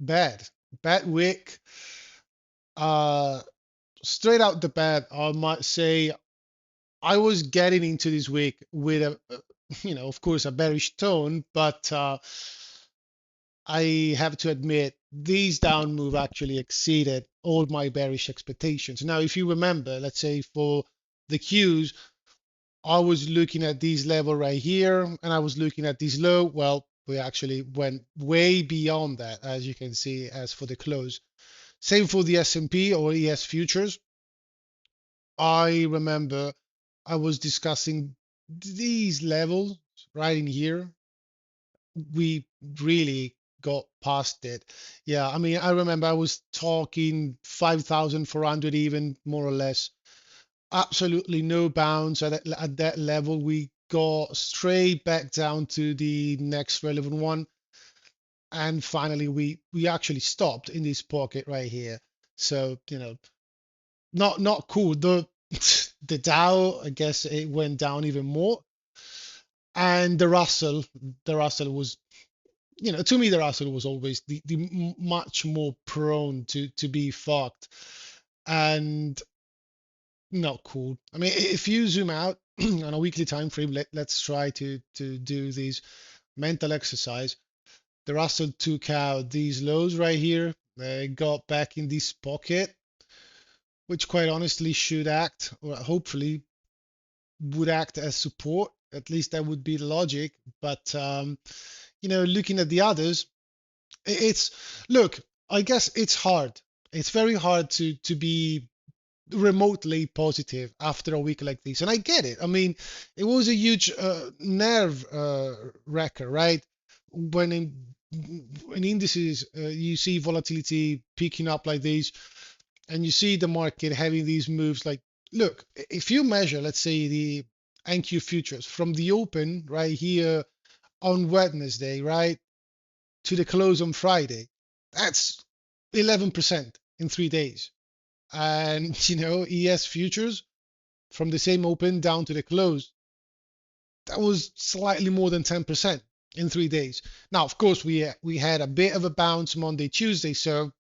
Speaker 2: bad, bad week. Uh, Straight out the bat, I might say I was getting into this week with of course, a bearish tone, but I have to admit, these down move actually exceeded all my bearish expectations. Now, if you remember, let's say for the Qs, I was looking at this level right here, and I was looking at this low. Well, we actually went way beyond that, as you can see, as for the close. Same for the S&P or ES futures. I remember I was discussing these levels right in here. We really got past it. Yeah, I mean, I remember I was talking 5,400 even more or less. Absolutely no bounds at that level. We got straight back down to the next relevant one. And finally, we actually stopped in this pocket right here. So, not cool. The Dow, I guess it went down even more. And the Russell was, to me, the Russell was always the much more prone to be fucked and not cool. I mean, if you zoom out on a weekly time frame, let's try to do this mental exercise. The Russell took out these lows right here. They got back in this pocket, which quite honestly should act, or hopefully would act as support. At least that would be the logic. But looking at the others, it's look. I guess it's hard. It's very hard to be remotely positive after a week like this, and I get it. I mean, it was a huge nerve wrecker, right? When in indices you see volatility picking up like this, and you see the market having these moves. Like, look, if you measure, let's say, the NQ futures from the open right here on Wednesday, right, to the close on Friday, that's 11% in 3 days. And ES futures from the same open down to the close, that was slightly more than 10% in 3 days. Now, of course, we had a bit of a bounce Monday, Tuesday. So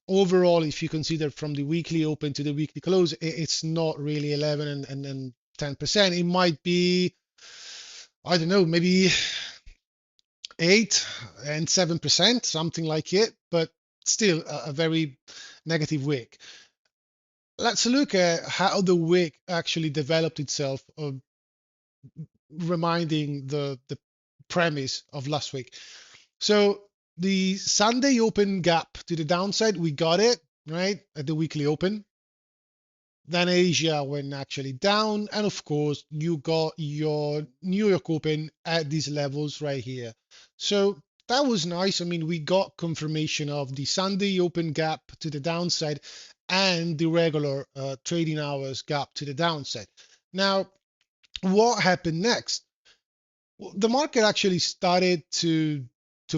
Speaker 2: overall, if you consider from the weekly open to the weekly close, it's not really 11 and 10%. It might be, I don't know, maybe 8 and 7%, something like it, but still a very negative week. Let's look at how the week actually developed itself, reminding the premise of last week. So the Sunday open gap to the downside, we got it right at the weekly open. Then Asia went actually down, and of course you got your New York open at these levels right here. So that was nice. I mean, we got confirmation of the Sunday open gap to the downside and the regular trading hours gap to the downside. Now, what happened next? Well, the market actually started to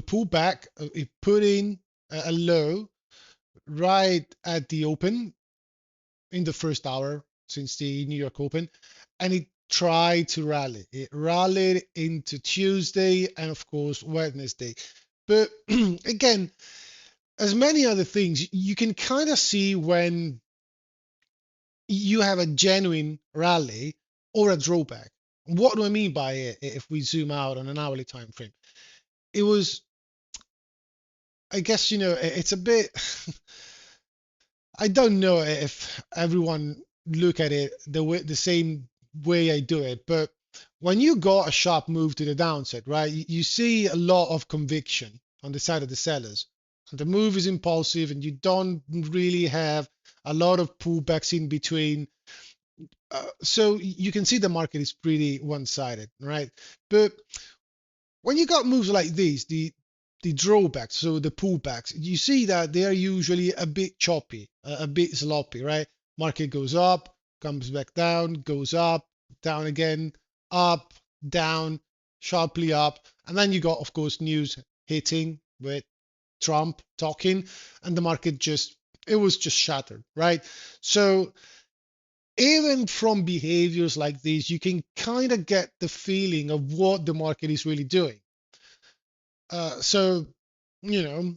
Speaker 2: pull back. It put in a low right at the open in the first hour since the New York Open, and it tried to rally. It rallied into Tuesday and, of course, Wednesday. But again, as many other things, you can kind of see when you have a genuine rally or a drawback. What do I mean by it if we zoom out on an hourly time frame? It was, I guess, it's a bit, I don't know if everyone look at it the same way I do it, but when you got a sharp move to the downside, right, you see a lot of conviction on the side of the sellers. And the move is impulsive, and you don't really have a lot of pullbacks in between. So you can see the market is pretty one-sided, right? But when you got moves like these, the drawbacks, so the pullbacks, you see that they are usually a bit choppy, a bit sloppy, right? Market goes up, comes back down, goes up, down again, up, down, sharply up, and then you got, of course, news hitting with Trump talking, and the market just it was just shattered, right? So even from behaviors like these, you can kind of get the feeling of what the market is really doing. So, you know,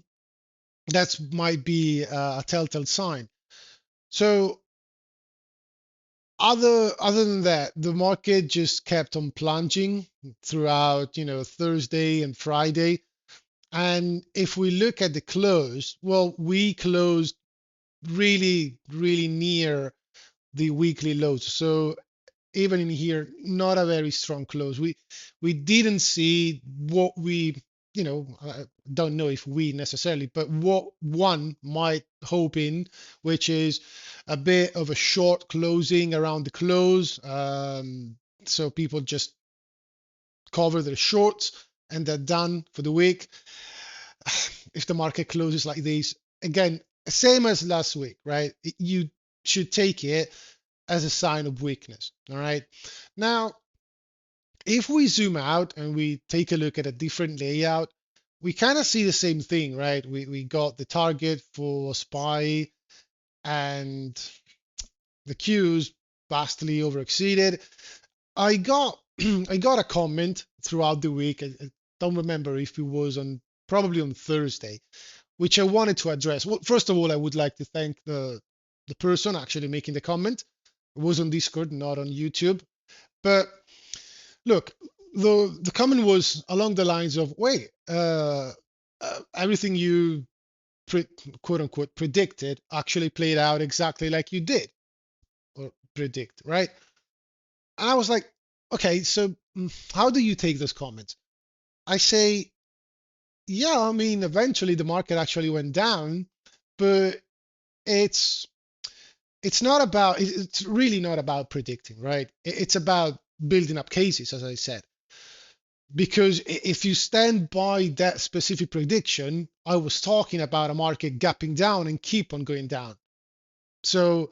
Speaker 2: that might be a telltale sign. So, other than that, the market just kept on plunging throughout, Thursday and Friday. And if we look at the close, well, we closed really, really near the weekly lows. So even in here, not a very strong close. We didn't see what we, I don't know if we necessarily, but what one might hope in, which is a bit of a short closing around the close. So people just cover their shorts and they're done for the week. If the market closes like this, again, same as last week, right? You should take it as a sign of weakness. All right. Now, if we zoom out and we take a look at a different layout, we kind of see the same thing, right? We got the target for SPY and the Qs vastly over exceeded. I got I got a comment throughout the week. I don't remember if it was on probably on Thursday, which I wanted to address. Well, first of all, I would like to thank the person actually making the comment. It was on Discord, not on YouTube. But look, the comment was along the lines of, wait, everything you quote unquote predicted actually played out exactly like you did or predict, right? And I was like, okay, so how do you take this comment? I say, yeah, I mean, eventually the market actually went down, but it's it's not about it's really not about predicting, right? It's about building up cases, as I said. Because if you stand by that specific prediction, I was talking about a market gapping down and keep on going down. So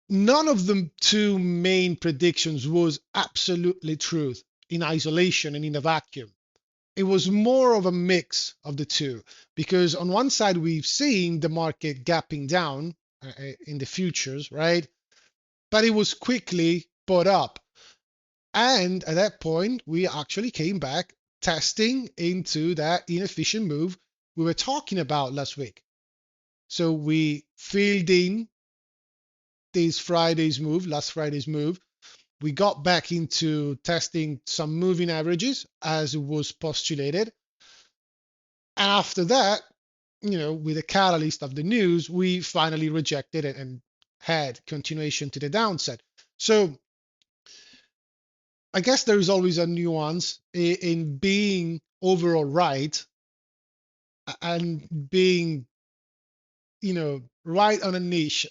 Speaker 2: none of the two main predictions was absolutely truth in isolation and in a vacuum. It was more of a mix of the two, because on one side we've seen the market gapping down in the futures, right? But it was quickly bought up. And at that point, we actually came back testing into that inefficient move we were talking about last week. So we filled in last Friday's move. We got back into testing some moving averages as it was postulated. After that, with the catalyst of the news, we finally rejected it and had continuation to the downside. So I guess there is always a nuance in being overall right and being, right on a niche.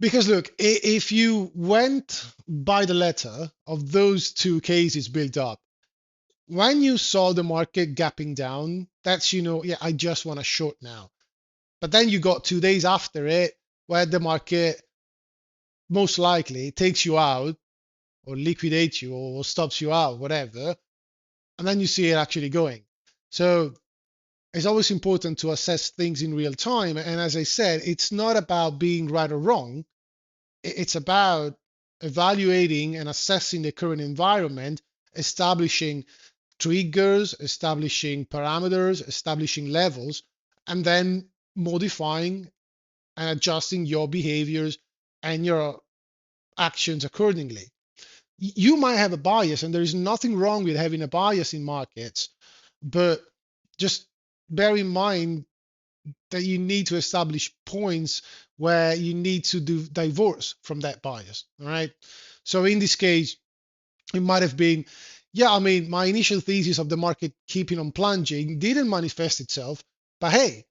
Speaker 2: Because look, if you went by the letter of those two cases built up, when you saw the market gapping down, that's, yeah, I just want to short now. But then you got 2 days after it where the market most likely takes you out or liquidates you or stops you out, whatever. And then you see it actually going. So it's always important to assess things in real time. And as I said, it's not about being right or wrong. It's about evaluating and assessing the current environment, establishing triggers, establishing parameters, establishing levels, and then modifying and adjusting your behaviors and your actions accordingly. You might have a bias, and there is nothing wrong with having a bias in markets, but just bear in mind that you need to establish points where you need to divorce from that bias. All right. So in this case, it might have been, yeah, I mean, my initial thesis of the market keeping on plunging didn't manifest itself, but hey,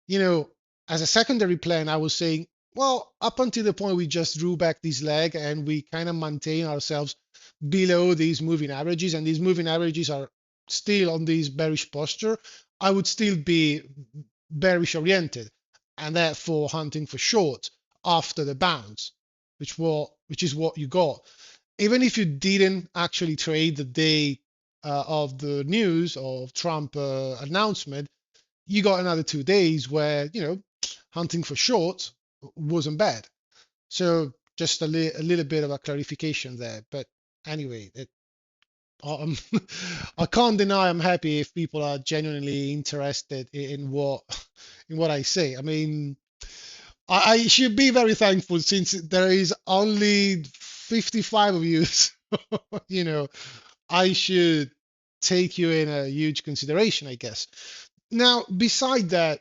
Speaker 2: you know, as a secondary plan, I was saying, well, up until the point we just drew back this leg and we kind of maintain ourselves below these moving averages, and these moving averages are still on this bearish posture, I would still be bearish oriented and therefore hunting for short after the bounce, which is what you got. Even if you didn't actually trade the day of the news of Trump announcement, you got another 2 days where hunting for short wasn't bad. So just a little bit of a clarification there. But anyway, um, I can't deny I'm happy if people are genuinely interested in what in what I say. I mean, I should be very thankful since there is only 55 of you. So, I should take you in a huge consideration, I guess. Now, beside that,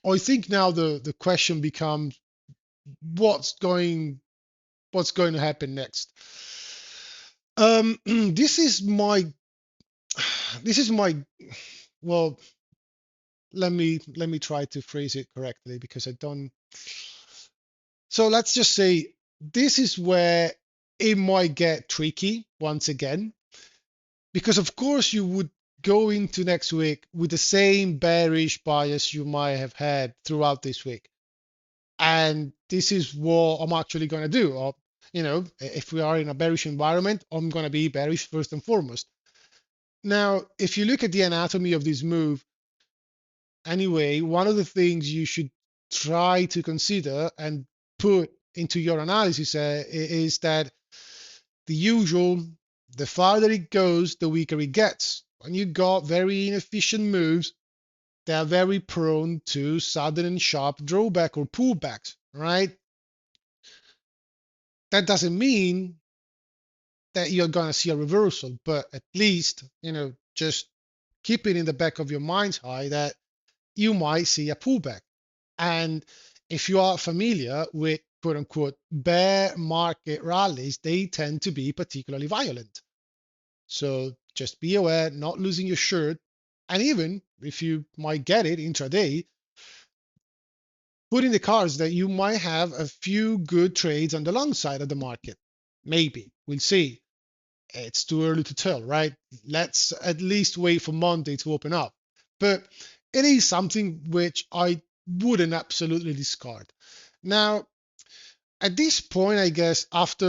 Speaker 2: I think now the question becomes what's going what's going to happen next. This is my this is my well, let me try to phrase it correctly because I don't. So let's just say this is where it might get tricky once again, because of course you would go into next week with the same bearish bias you might have had throughout this week. And this is what I'm actually going to do. If we are in a bearish environment, I'm going to be bearish first and foremost. Now, if you look at the anatomy of this move, anyway, one of the things you should try to consider and put into your analysis is that the usual, the farther it goes, the weaker it gets. When you got very inefficient moves, they are very prone to sudden and sharp drawback or pullbacks, right? That doesn't mean that you're going to see a reversal, but at least, just keep it in the back of your mind's eye that you might see a pullback. And if you are familiar with quote unquote bear market rallies, they tend to be particularly violent. So just be aware, not losing your shirt. And even if you might get it intraday, put in the cards that you might have a few good trades on the long side of the market. Maybe. We'll see. It's too early to tell, right? Let's at least wait for Monday to open up. But it is something which I wouldn't absolutely discard. Now, at this point, I guess after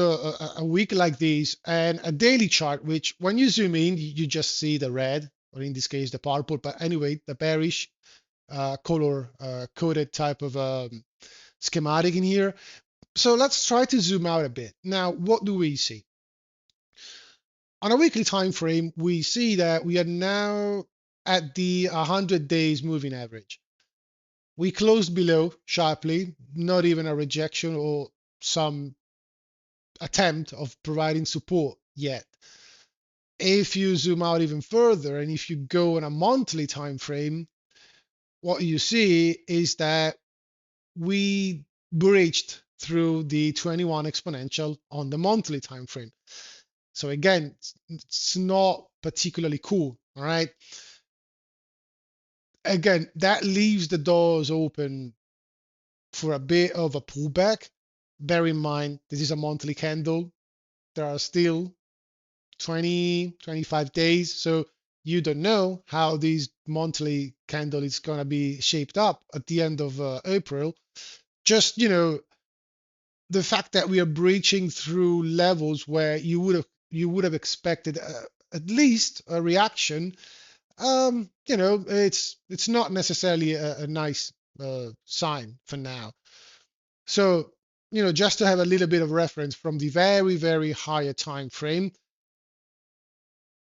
Speaker 2: a week like this and a daily chart, which when you zoom in, you just see the red, or in this case, the purple, but anyway, the bearish color coded type of schematic in here. So let's try to zoom out a bit. Now, what do we see? On a weekly time frame, we see that we are now at the 100 days moving average. We closed below sharply, not even a rejection or some attempt of providing support yet. If you zoom out even further and if you go on a monthly time frame, what you see is that we breached through the 21 exponential on the monthly time frame. So again, it's not particularly cool, all right? Again, that leaves the doors open for a bit of a pullback. Bear in mind, this is a monthly candle. There are still 20, 25 days. So you don't know how this monthly candle is going to be shaped up at the end of April. Just, the fact that we are breaching through levels where you would have expected at least a reaction. It's not necessarily a nice sign for now. So, just to have a little bit of reference from the very, very higher time frame,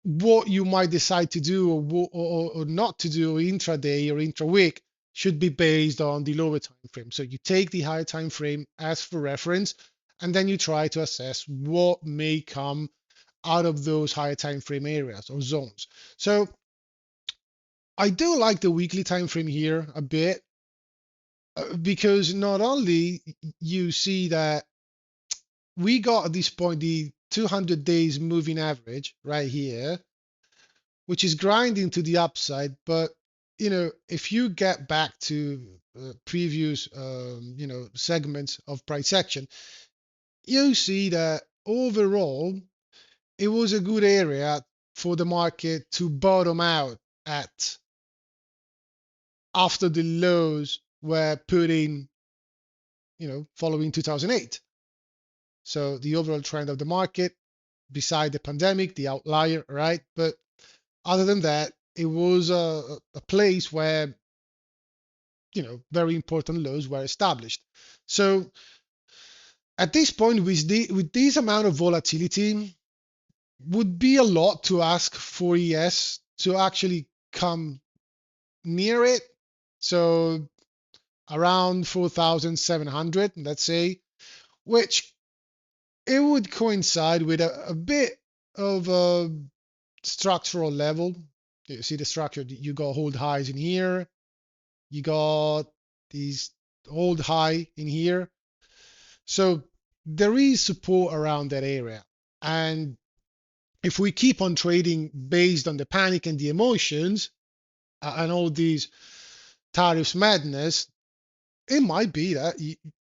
Speaker 2: what you might decide to do or not to do intraday or intra-week should be based on the lower time frame. So you take the higher time frame as for reference, and then you try to assess what may come out of those higher time frame areas or zones. So I do like the weekly time frame here a bit because not only you see that we got at this point the 200 days moving average right here, which is grinding to the upside. But if you get back to previous segments of price action, you see that overall it was a good area for the market to bottom out at after the lows were put in, following 2008. So the overall trend of the market, beside the pandemic, the outlier, right? But other than that, it was a place where very important lows were established. So At this point, with this amount of volatility, would be a lot to ask for ES to actually come near it. So around 4,700, let's say, which it would coincide with a bit of a structural level. You see the structure, you got hold highs in here, you got these hold high in here. So there is support around that area. And if we keep on trading based on the panic and the emotions and all these tariffs madness, it might be that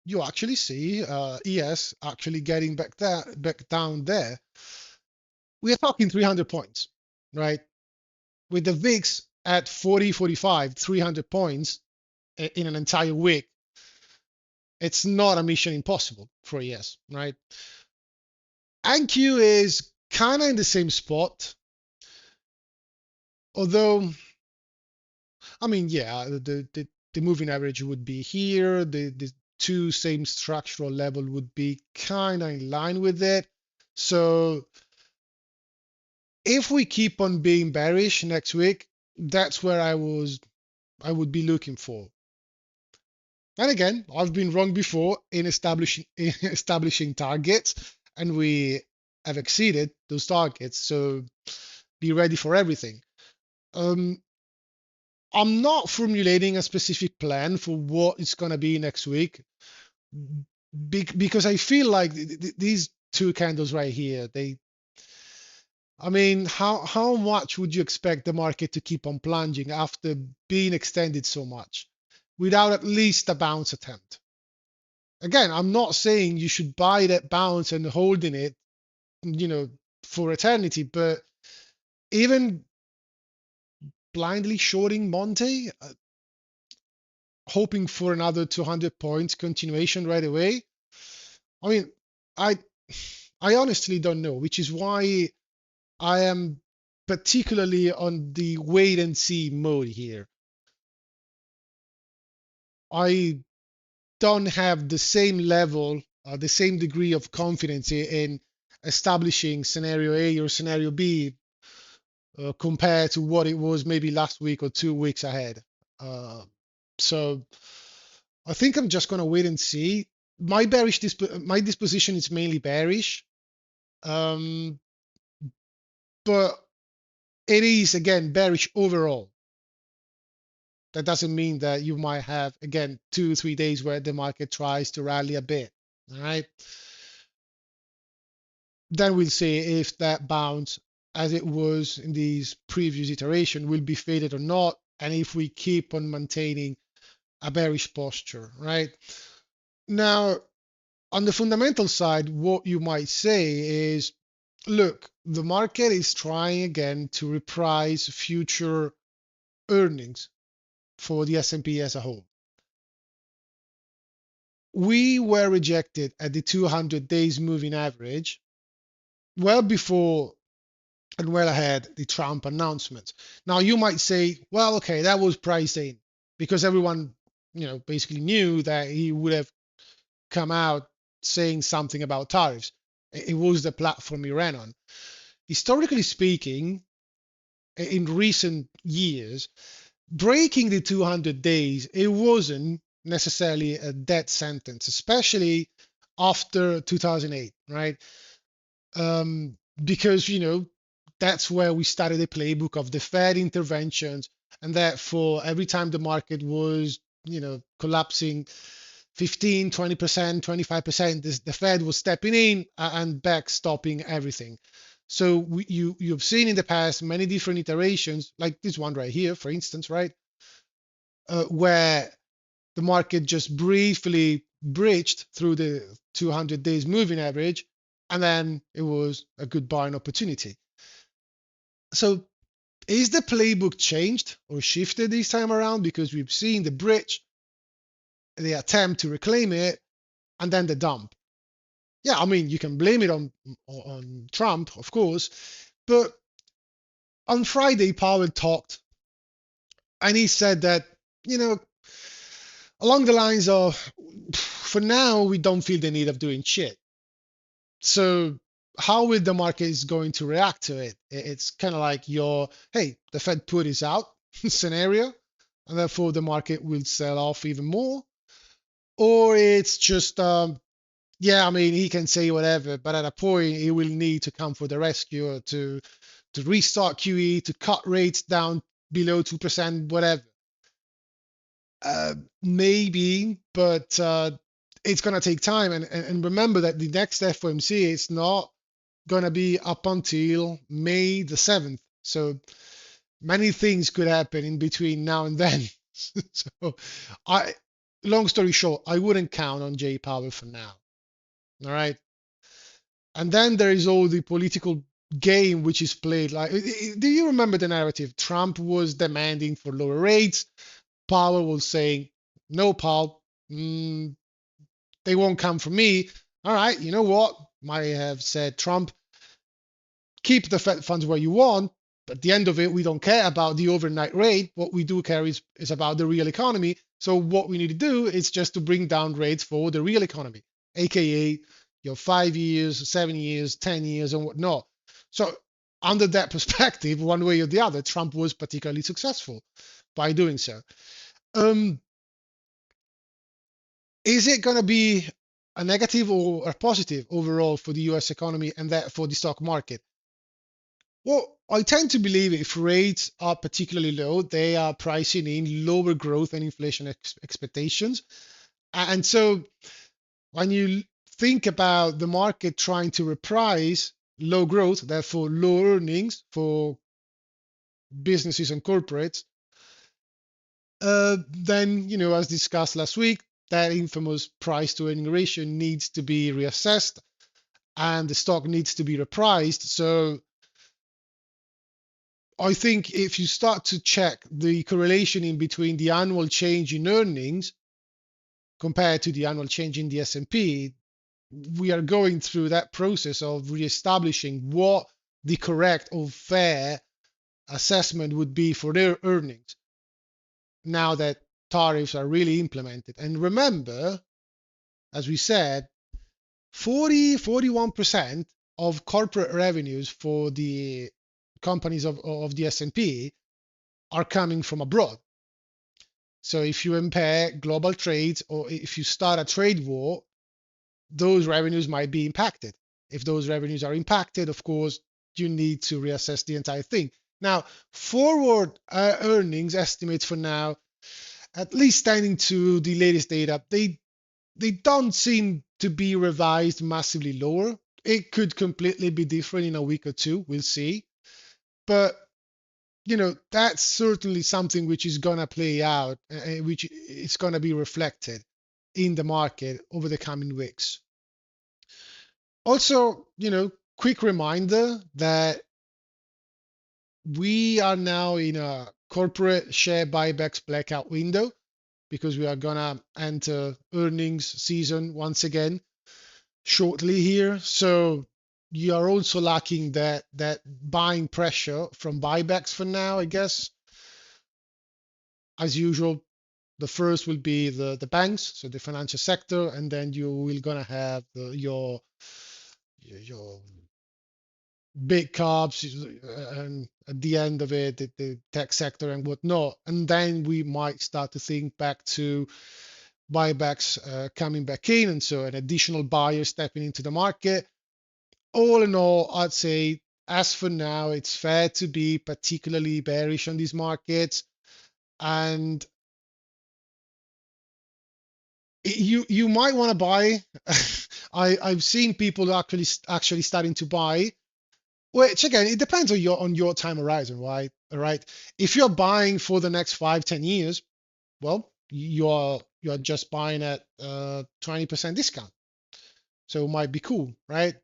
Speaker 2: you actually see ES actually getting back down there. We are talking 300 points, right? With the VIX at 40, 45, 300 points in an entire week, it's not a mission impossible for ES, right? IQ is kind of in the same spot, although, I mean, yeah, the moving average would be here, the two same structural level would be kind of in line with it. So if we keep on being bearish next week, that's where I would be looking for. And again, I've been wrong before in establishing targets, and we have exceeded those targets. So be ready for everything. Um, I'm not formulating a specific plan for what it's gonna be next week because I feel like these two candles right here, I mean, how much would you expect the market to keep on plunging after being extended so much without at least a bounce attempt? Again, I'm not saying you should buy that bounce and holding it, you know, for eternity, but even blindly shorting Monte, hoping for another 200 points continuation right away. I mean, I I honestly don't know, which is why I am particularly on the wait and see mode here. I don't have the same level, the same degree of confidence in establishing scenario A or scenario B compared to what it was maybe last week or 2 weeks ahead. Uh, so I think I'm just gonna wait and see. My disposition is mainly bearish, um, but it is again bearish overall. That doesn't mean that you might have again 2 3 days where the market tries to rally a bit. All right. Then we'll see if that bounce, as it was in these previous iteration, will be faded or not, and if we keep on maintaining a bearish posture, right? Now, on the fundamental side, what you might say is, look, the market is trying again to reprise future earnings for the S&P as a whole. We were rejected at the 200 days moving average well before and well ahead the Trump announcements. Now you might say, well, okay, that was priced in because everyone, basically knew that he would have come out saying something about tariffs. It was the platform he ran on. Historically speaking, in recent years, breaking the 200 days, it wasn't necessarily a death sentence, especially after 2008, right? Because that's where we started the playbook of the Fed interventions, and therefore every time the market was collapsing 15, 20%, 25%, the Fed was stepping in and backstopping everything. So you've seen in the past many different iterations, like this one right here, for instance, right, where the market just briefly breached through the 200 days moving average, and then it was a good buying opportunity. So is the playbook changed or shifted this time around? Because we've seen the bridge, the attempt to reclaim it, and then the dump. Yeah, I mean, you can blame it on Trump, of course, but on Friday, Powell talked and he said that, you know, along the lines of for now, we don't feel the need of doing shit. So how will the market is going to react to it? It's kind of like your, hey, the Fed put is out scenario, and therefore the market will sell off even more. Or it's just, yeah, I mean, he can say whatever, but at a point, he will need to come for the rescue to restart QE, to cut rates down below 2%, whatever. Maybe, but it's going to take time. And remember that the next FOMC is not going to be up until May the 7th. So many things could happen in between now and then. So long story short, I wouldn't count on Jay Powell for now. All right. And then there is all the political game which is played. Like, do you remember the narrative? Trump was demanding for lower rates. Powell was saying, no, Powell, they won't come from me. All right, you know what? Might have said Trump, keep the Fed funds where you want. But at the end of it, we don't care about the overnight rate. What we do care is about the real economy. So what we need to do is just to bring down rates for the real economy, aka your 5 years, 7 years, 10 years, and whatnot. So under that perspective, one way or the other, Trump was particularly successful by doing so. Is it going to be a negative or a positive overall for the US economy and that for the stock market? Well, I tend to believe if rates are particularly low, they are pricing in lower growth and inflation expectations. And so when you think about the market trying to reprice low growth, therefore low earnings for businesses and corporates, then, as discussed last week, that infamous price to earning ratio needs to be reassessed and the stock needs to be repriced. So I think if you start to check the correlation in between the annual change in earnings compared to the annual change in the S&P, we are going through that process of reestablishing what the correct or fair assessment would be for their earnings now that tariffs are really implemented. And remember, as we said, 41% of corporate revenues for the companies of the S&P are coming from abroad. So if you impair global trades or if you start a trade war, those revenues might be impacted. If those revenues are impacted, of course, you need to reassess the entire thing. Now, forward earnings estimates for now, at least standing to the latest data, they don't seem to be revised massively lower. It could completely be different in a week or two. We'll see. But that's certainly something which is going to play out, which is going to be reflected in the market over the coming weeks. Also, quick reminder that we are now in a corporate share buybacks blackout window because we are going to enter earnings season once again shortly here. So you are also lacking that buying pressure from buybacks for now, I guess. As usual, the first will be the banks, so the financial sector, and then you will gonna have your big caps, and at the end of it, the tech sector and whatnot. And then we might start to think back to buybacks coming back in, and so an additional buyer stepping into the market. All in all, I'd say as for now, it's fair to be particularly bearish on these markets. And you might want to buy. I've seen people actually starting to buy, which again, it depends on your time horizon, right? All right. If you're buying for the next 5-10 years, well, you're just buying at 20% discount. So it might be cool, right?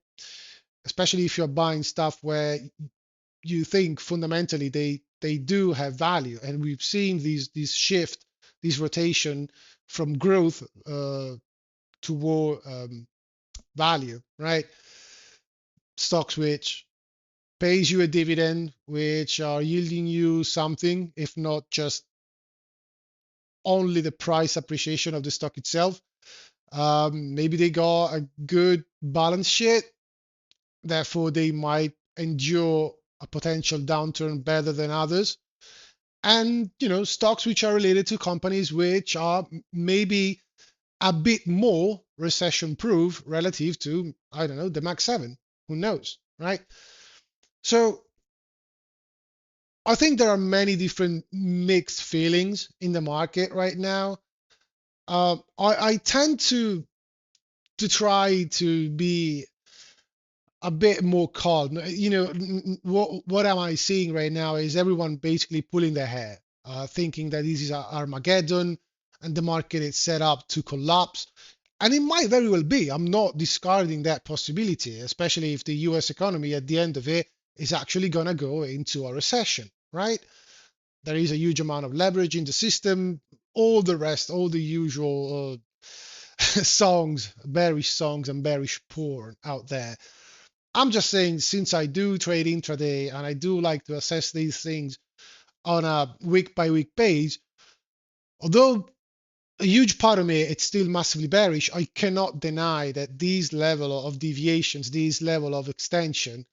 Speaker 2: Especially if you're buying stuff where you think fundamentally they do have value, and we've seen these shift, this rotation from growth toward value, right? Stocks which pays you a dividend, which are yielding you something, if not just only the price appreciation of the stock itself. Maybe they got a good balance sheet, therefore they might endure a potential downturn better than others. And stocks which are related to companies which are maybe a bit more recession proof relative to, I don't know, the Max 7. Who knows, right? So I think there are many different mixed feelings in the market right now. I tend to try to be a bit more calm. What am I seeing right now is everyone basically pulling their hair, thinking that this is Armageddon and the market is set up to collapse. And it might very well be. I'm not discarding that possibility, especially if the US economy at the end of it is actually going to go into a recession, right? There is a huge amount of leverage in the system, all the rest, all the usual songs, bearish songs and bearish porn out there. I'm just saying, since I do trade intraday and I do like to assess these things on a week by week base, although a huge part of me it's still massively bearish, I cannot deny that these level of deviations, these level of extension,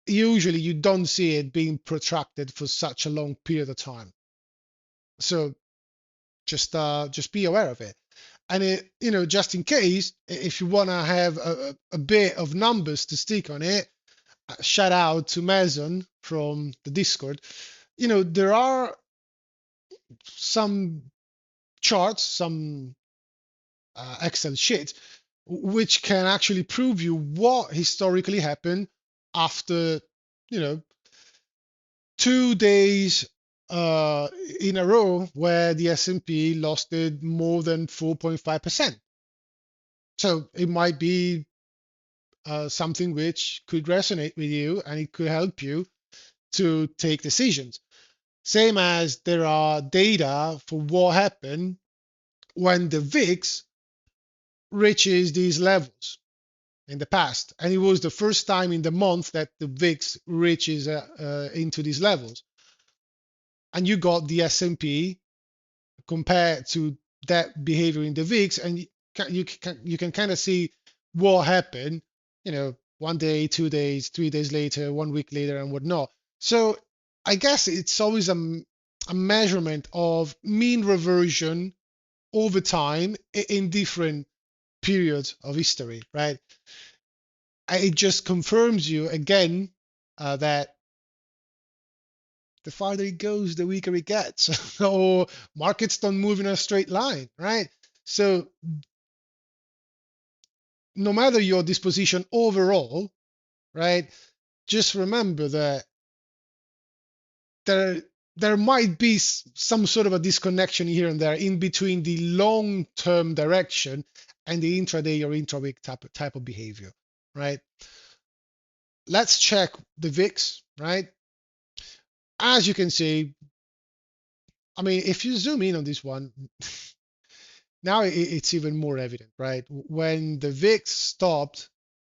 Speaker 2: usually you don't see it being protracted for such a long period of time. So just be aware of it. And just in case, if you want to have a bit of numbers to stick on it, shout out to Mason from the Discord. There are some charts, some Excel sheets, which can actually prove you what historically happened after, you know, 2 days in a row where the S&P lost it more than 4.5%. So it might be something which could resonate with you and it could help you to take decisions. Same as there are data for what happened when the VIX reaches these levels in the past. And it was the first time in the month that the VIX reaches into these levels. And you got the S&P compared to that behavior in the VIX, and you can kind of see what happened, 1 day, 2 days, 3 days later, 1 week later, and whatnot. So I guess it's always a measurement of mean reversion over time in different periods of history, right? It just confirms you again that the farther it goes, the weaker it gets, or markets don't move in a straight line, right? So no matter your disposition overall, right, just remember that there there might be some sort of a disconnection here and there in between the long-term direction and the intraday or intra-week type of behavior, right? Let's check the VIX, right? As you can see, I mean, if you zoom in on this one, now it's even more evident, right? When the VIX stopped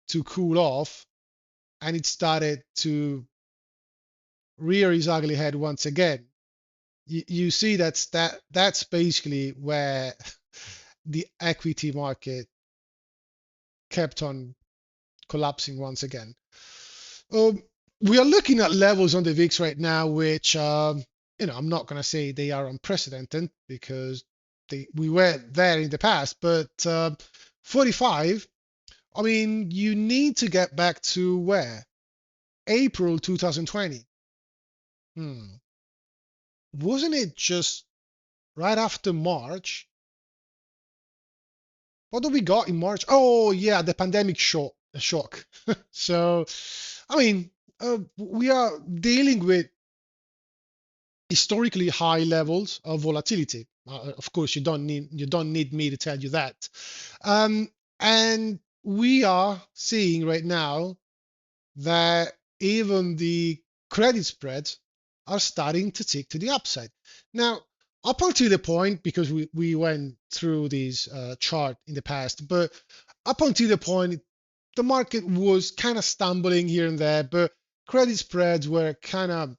Speaker 2: to cool off and it started to rear its ugly head once again, you see that's basically where the equity market kept on collapsing once again. Um, we are looking at levels on the VIX right now, which I'm not going to say they are unprecedented because we were there in the past, but 45. I mean, you need to get back to where? April 2020. Hmm. Wasn't it just right after March? What do we got in March? Oh yeah, the pandemic shock. So, I mean, we are dealing with historically high levels of volatility. Of course, you don't need me to tell you that. Um, and we are seeing right now that even the credit spreads are starting to tick to the upside. Now, up until the point, because we went through this chart in the past, but up until the point, the market was kind of stumbling here and there, but credit spreads were kind of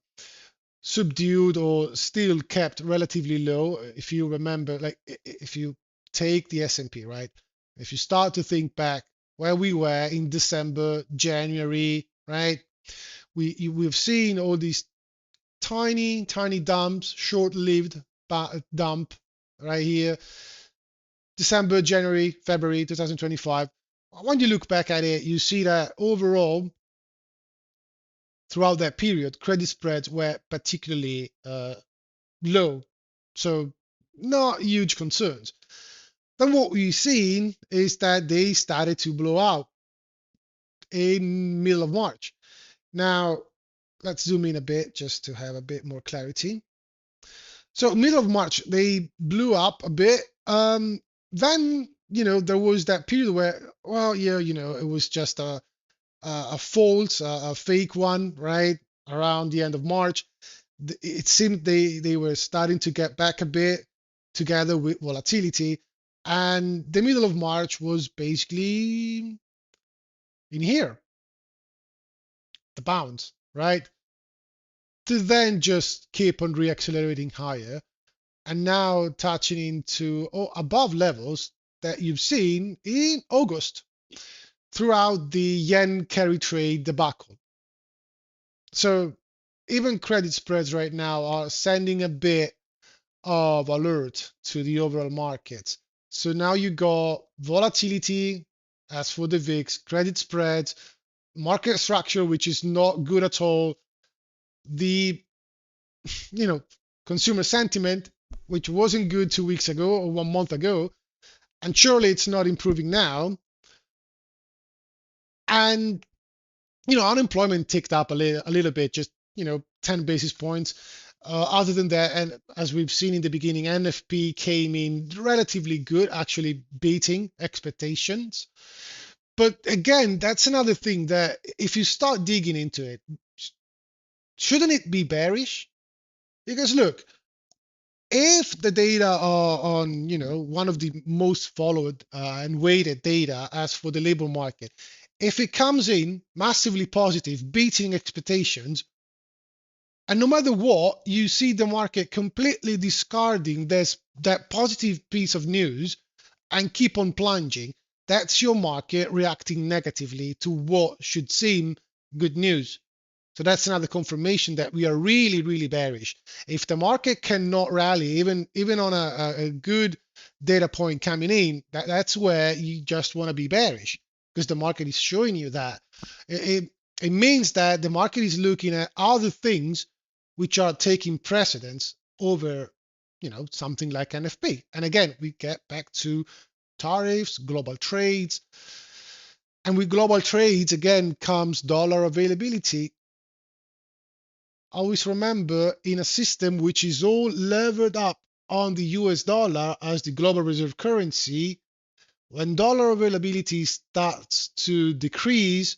Speaker 2: subdued or still kept relatively low. If you remember, like if you take the S&P, right? If you start to think back where we were in December, January, right? We've seen all these tiny, tiny dumps, short-lived dump right here, December, January, February 2025. When you look back at it, you see that overall, throughout that period, credit spreads were particularly low. So not huge concerns. Then what we've seen is that they started to blow out in middle of March. Now, let's zoom in a bit just to have a bit more clarity. So middle of March, they blew up a bit. Then, there was that period where, well, yeah, it was just a false, a fake one, right? Around the end of March. It seemed they were starting to get back a bit together with volatility. And the middle of March was basically in here, the bounce, right? To then just keep on reaccelerating higher and now touching into above levels that you've seen in August throughout the yen carry trade debacle. So even credit spreads right now are sending a bit of alert to the overall market. So now you got volatility as for the VIX, credit spreads, market structure, which is not good at all, the you know consumer sentiment, which wasn't good 2 weeks ago or 1 month ago, and surely it's not improving now. And unemployment ticked up a little bit, just 10 basis points. Other than that, and as we've seen in the beginning, NFP came in relatively good, actually beating expectations. But again, that's another thing that if you start digging into it, shouldn't it be bearish? Because look, if the data are on, one of the most followed and weighted data as for the labor market, if it comes in massively positive, beating expectations, and no matter what, you see the market completely discarding that positive piece of news and keep on plunging, that's your market reacting negatively to what should seem good news. So that's another confirmation that we are really, really bearish. If the market cannot rally, even on a good data point coming in, that's where you just want to be bearish because the market is showing you that. It means that the market is looking at other things which are taking precedence over, something like NFP. And again, we get back to tariffs, global trades. And with global trades, again, comes dollar availability. Always remember, in a system which is all levered up on the US dollar as the global reserve currency, when dollar availability starts to decrease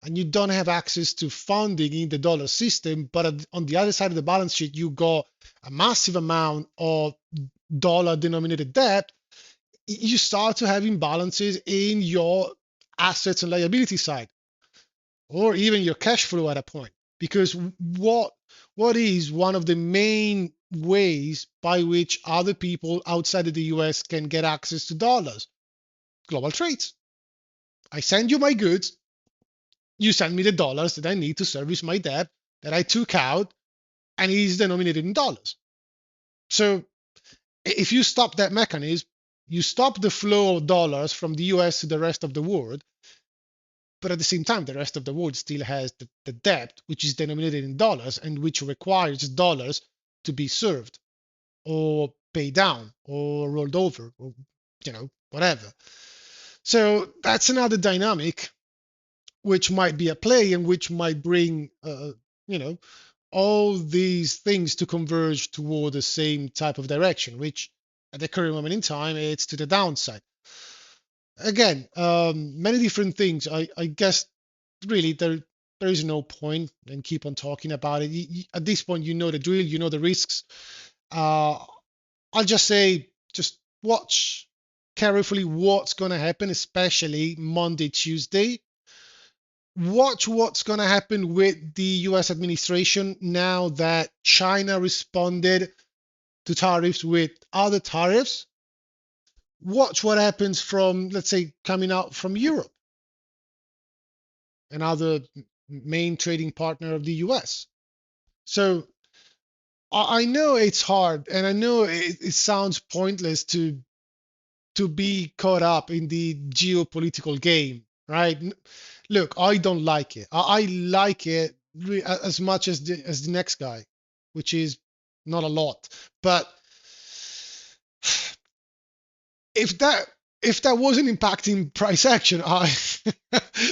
Speaker 2: and you don't have access to funding in the dollar system, but on the other side of the balance sheet, you got a massive amount of dollar denominated debt, you start to have imbalances in your assets and liability side, or even your cash flow at a point. Because what is one of the main ways by which other people outside of the US can get access to dollars? Global trades. I send you my goods, you send me the dollars that I need to service my debt that I took out, and it is denominated in dollars. So if you stop that mechanism, you stop the flow of dollars from the US to the rest of the world, but at the same time, the rest of the world still has the debt, which is denominated in dollars and which requires dollars to be served or paid down or rolled over or, whatever. So that's another dynamic which might be at play and which might bring, all these things to converge toward the same type of direction, which at the current moment in time, it's to the downside. Again, many different things. I guess really there is no point in keep on talking about it. At this point, you know the drill, you know the risks. Uh, I'll just say, just watch carefully what's going to happen, especially Monday, Tuesday. Watch what's going to happen with the US administration now that China responded to tariffs with other tariffs. watch what happens from, let's say, coming out from Europe, another main trading partner of the US. So I know it's hard, and I know it sounds pointless to be caught up in the geopolitical game, right? Look, I don't like it. I like it as much as the next guy, which is not a lot. But if that wasn't impacting price action, I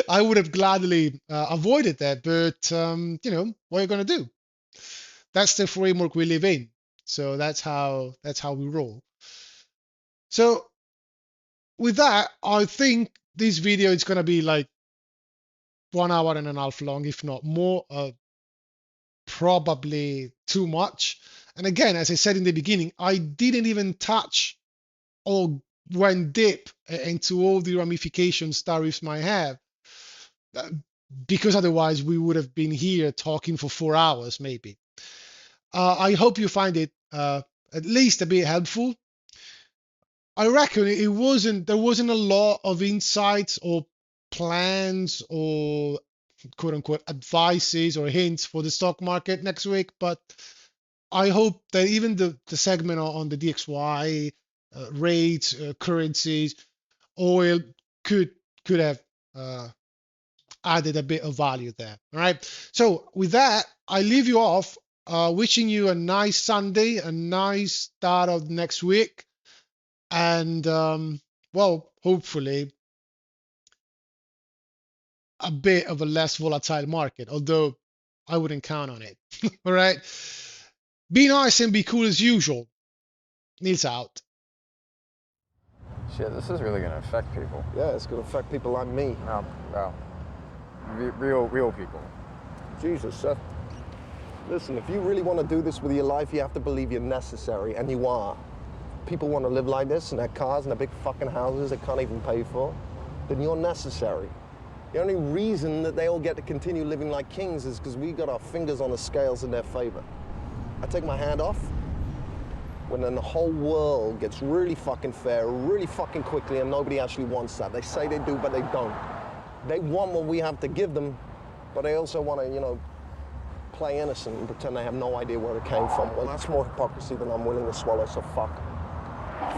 Speaker 2: I would have gladly avoided that. But what are you gonna do? That's the framework we live in. So that's how we roll. So with that, I think this video is gonna be like 1 hour and a half long, if not more. Probably too much. And again, as I said in the beginning, I didn't even touch or went deep into all the ramifications tariffs might have, uh, because otherwise we would have been here talking for 4 hours maybe. I hope you find it at least a bit helpful. I reckon there wasn't a lot of insights or plans or quote unquote advices or hints for the stock market next week, but I hope that even the segment on the DXY, rates, currencies, oil could have uh, added a bit of value there. All right. So with that, I leave you off, wishing you a nice Sunday, a nice start of next week, and well, hopefully a bit of a less volatile market, although I wouldn't count on it. All right. Be nice and be cool as usual. Neil's out.
Speaker 3: Shit, this is really gonna affect people.
Speaker 4: Yeah, it's going to affect people like me.
Speaker 3: Well, real people.
Speaker 4: Jesus, Seth. Listen, if you really want to do this with your life, you have to believe you're necessary, and you are. People want to live like this in their cars and their big fucking houses they can't even pay for, then you're necessary. The only reason that they all get to continue living like kings is because we got our fingers on the scales in their favor. I take my hand off when then the whole world gets really fucking fair, really fucking quickly, and nobody actually wants that. They say they do, but they don't. They want what we have to give them, but they also want to, play innocent and pretend they have no idea where it came from. Well, that's more hypocrisy than I'm willing to swallow, so fuck.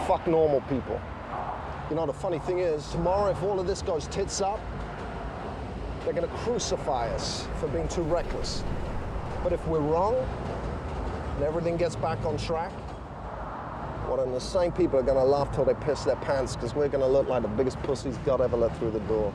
Speaker 4: Fuck normal people. The funny thing is, tomorrow if all of this goes tits up, they're gonna crucify us for being too reckless. But if we're wrong, and everything gets back on track, well then the same people are gonna laugh till they piss their pants, because we're gonna look like the biggest pussies God ever let through the door.